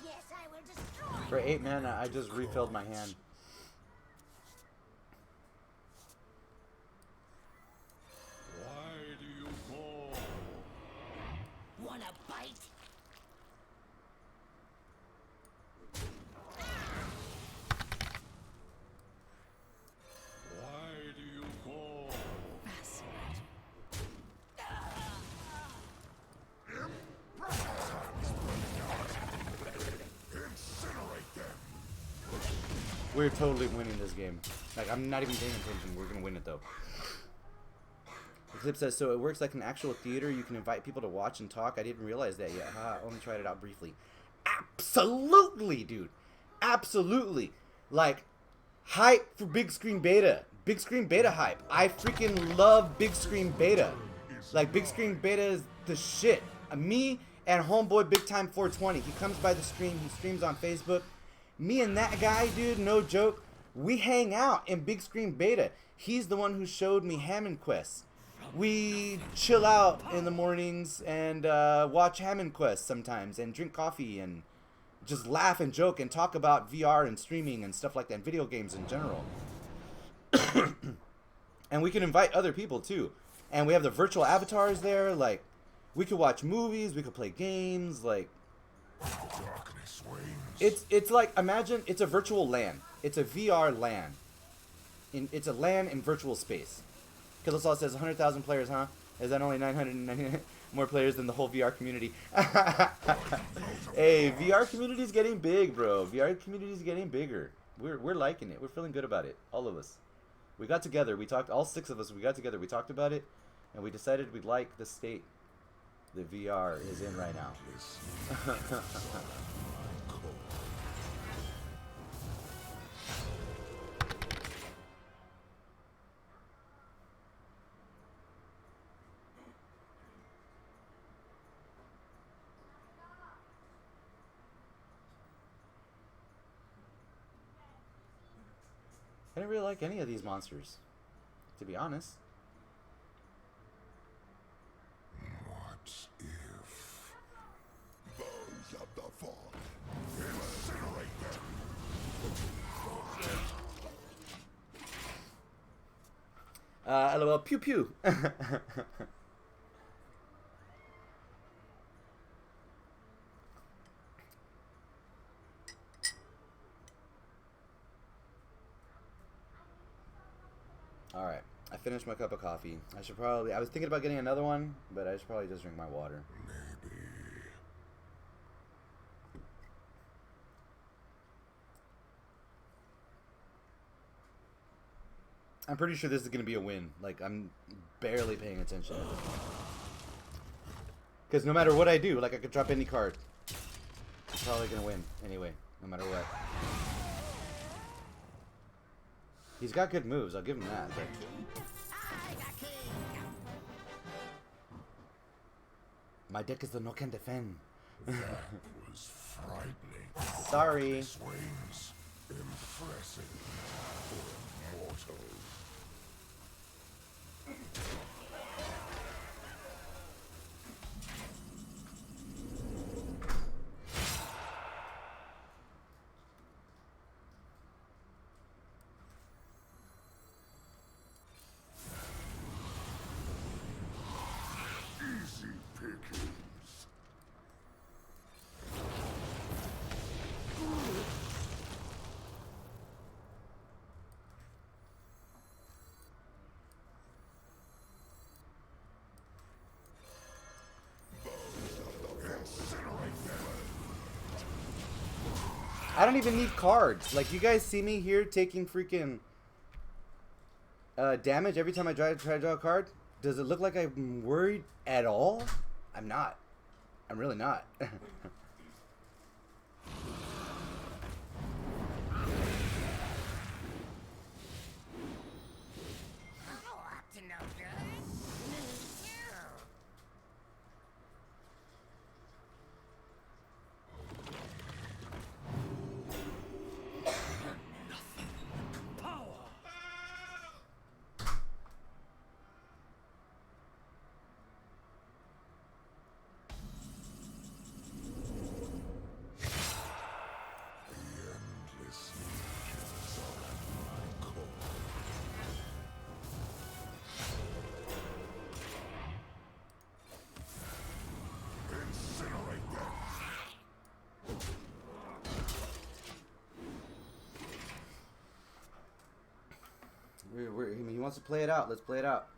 Yes, I will destroy For 8 mana, I just refilled my hand. Why do you fall? Wanna bite? Why do you fall? Fascinating. Incinerate them. We're totally winning this game. Like, I'm not even paying attention. We're gonna win it though. Eclipse says, so it works like an actual theater. You can invite people to watch and talk. I didn't realize that yet. Only tried it out briefly. Absolutely, dude. Absolutely. Like, hype for big screen beta. Big screen beta hype. I freaking love big screen beta. Like, big screen beta is the shit. Me and homeboy Big Time 420. He comes by the stream. He streams on Facebook. Me and that guy, dude, no joke, we hang out in big screen beta. He's the one who showed me Hammond Quest. We chill out in the mornings and watch Hammond Quest sometimes and drink coffee and just laugh and joke and talk about VR and streaming and stuff like that, and video games in general. And we can invite other people too. And we have the virtual avatars there. Like, we could watch movies, we could play games. Like, Darkness wanes. it's like, imagine it's a virtual LAN. It's a VR LAN. It's a LAN in virtual space. Kilosol says 100,000 players, huh? Is that only 999 more players than the whole VR community? Hey, VR community is getting big, bro. VR community is getting bigger. We're liking it. We're feeling good about it. All of us. We got together. We talked. All 6 of us. We got together. We talked about it, and we decided we'd like the state that VR is in right now. I didn't really like any of these monsters, to be honest. What if those of the fog incinerate them? LOL, pew pew. Alright, I finished my cup of coffee. I was thinking about getting another one, but I should probably just drink my water. Maybe. I'm pretty sure this is going to be a win. Like, I'm barely paying attention. Because no matter what I do, like, I could drop any card. I'm probably going to win anyway, no matter what. He's got good moves, I'll give him that. But... my deck is the Noken Defend. That was frightening. Sorry. This wings impressive for mortals. Easy pickings. I don't even need cards. Like, you guys see me here taking freaking damage every time I try to draw a card? Does it look like I'm worried at all? I'm not. I'm really not. He wants to play it out. Let's play it out.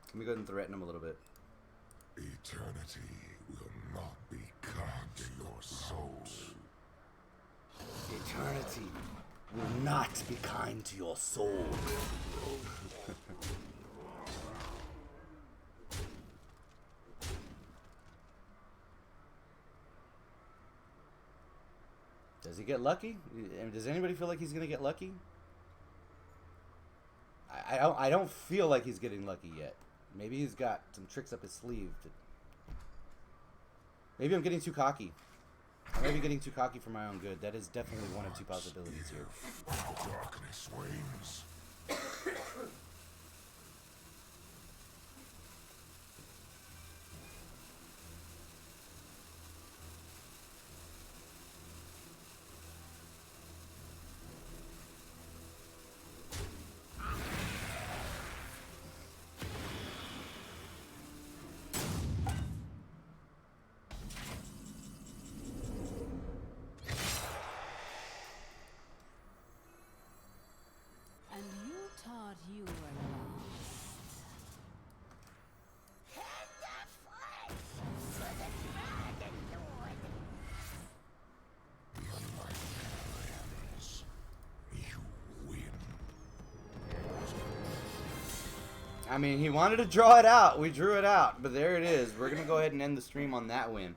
Let me go ahead and threaten him a little bit. Eternity will not be kind to your soul. Eternity will not be kind to your soul. Does he get lucky? Does anybody feel like he's gonna get lucky? I don't feel like he's getting lucky yet. Maybe he's got some tricks up his sleeve. Maybe I'm getting too cocky. I might be getting too cocky for my own good. That is definitely one of two possibilities here. The darkness wanes. And you thought you were lost. The unlikely ends. You win. I mean, he wanted to draw it out. We drew it out, but there it is. We're going to go ahead and end the stream on that win.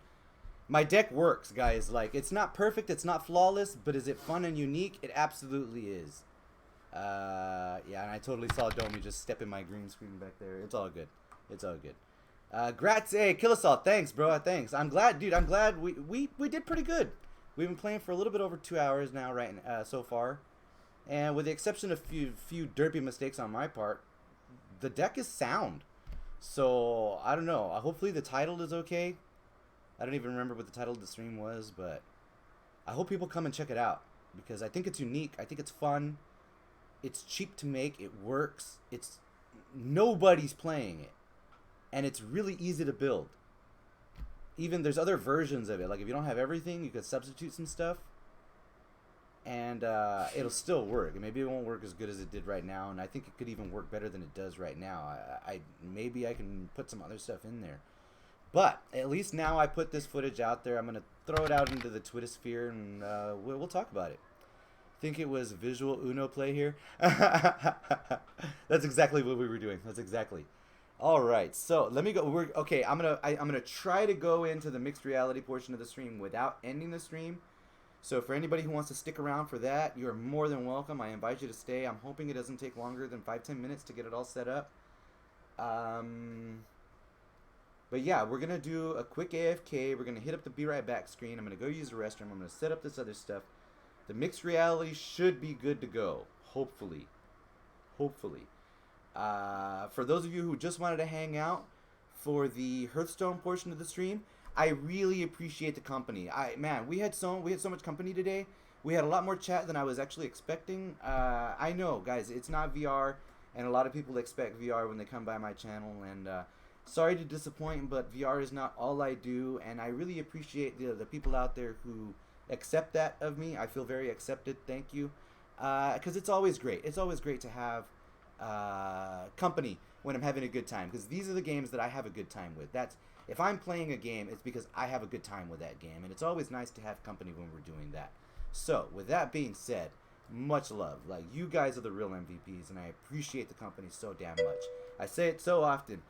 My deck works, guys. Like, it's not perfect, it's not flawless, but is it fun and unique? It absolutely is. Yeah, and I totally saw Domi just step in my green screen back there. It's all good. It's all good. Grazie, Killasol. Thanks, bro. Thanks. I'm glad, dude. I'm glad we did pretty good. We've been playing for a little bit over 2 hours now, right? So far, and with the exception of few derpy mistakes on my part, the deck is sound. So I don't know. Hopefully the title is okay. I don't even remember what the title of the stream was, but I hope people come and check it out because I think it's unique. I think it's fun. It's cheap to make. It works. It's nobody's playing it, and it's really easy to build. Even there's other versions of it. Like if you don't have everything, you could substitute some stuff, and it'll still work. And maybe it won't work as good as it did right now, and I think it could even work better than it does right now. Maybe I can put some other stuff in there, but at least now I put this footage out there. I'm gonna throw it out into the Twitter sphere, and we'll talk about it. Think it was visual Uno play here. That's exactly what we were doing. That's exactly. All right, so let me go. Okay. I'm gonna try to go into the mixed reality portion of the stream without ending the stream. So for anybody who wants to stick around for that, you are more than welcome. I invite you to stay. I'm hoping it doesn't take longer than 5-10 minutes to get it all set up. But yeah, we're gonna do a quick AFK. We're gonna hit up the be right back screen. I'm gonna go use the restroom. I'm gonna set up this other stuff. The mixed reality should be good to go. Hopefully. Hopefully. For those of you who just wanted to hang out for the Hearthstone portion of the stream, I really appreciate the company. Man, we had so much company today. We had a lot more chat than I was actually expecting. I know, guys, it's not VR, and a lot of people expect VR when they come by my channel. And sorry to disappoint, but VR is not all I do, and I really appreciate the people out there who accept that of me. I feel very accepted. Thank you, because it's always great. It's always great to have company when I'm having a good time, because these are the games that I have a good time with. If I'm playing a game, it's because I have a good time with that game, and it's always nice to have company when we're doing that. So with that being said, much love. Like, you guys are the real MVPs, and I appreciate the company so damn much. I say it so often,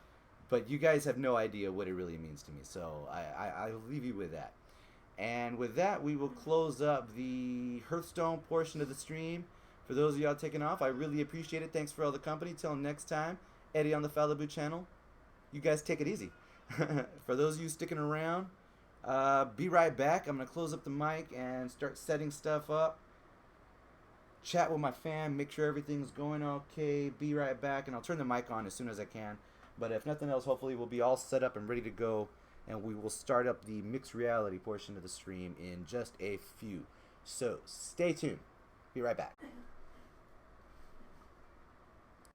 but you guys have no idea what it really means to me. So I'll leave you with that. And with that, we will close up the Hearthstone portion of the stream. For those of y'all taking off, I really appreciate it. Thanks for all the company. Till next time, Eddie on the Falabu channel. You guys take it easy. For those of you sticking around, be right back. I'm going to close up the mic and start setting stuff up. Chat with my fam, make sure everything's going okay. Be right back, and I'll turn the mic on as soon as I can. But if nothing else, hopefully we'll be all set up and ready to go, and we will start up the mixed reality portion of the stream in just a few. So stay tuned. Be right back.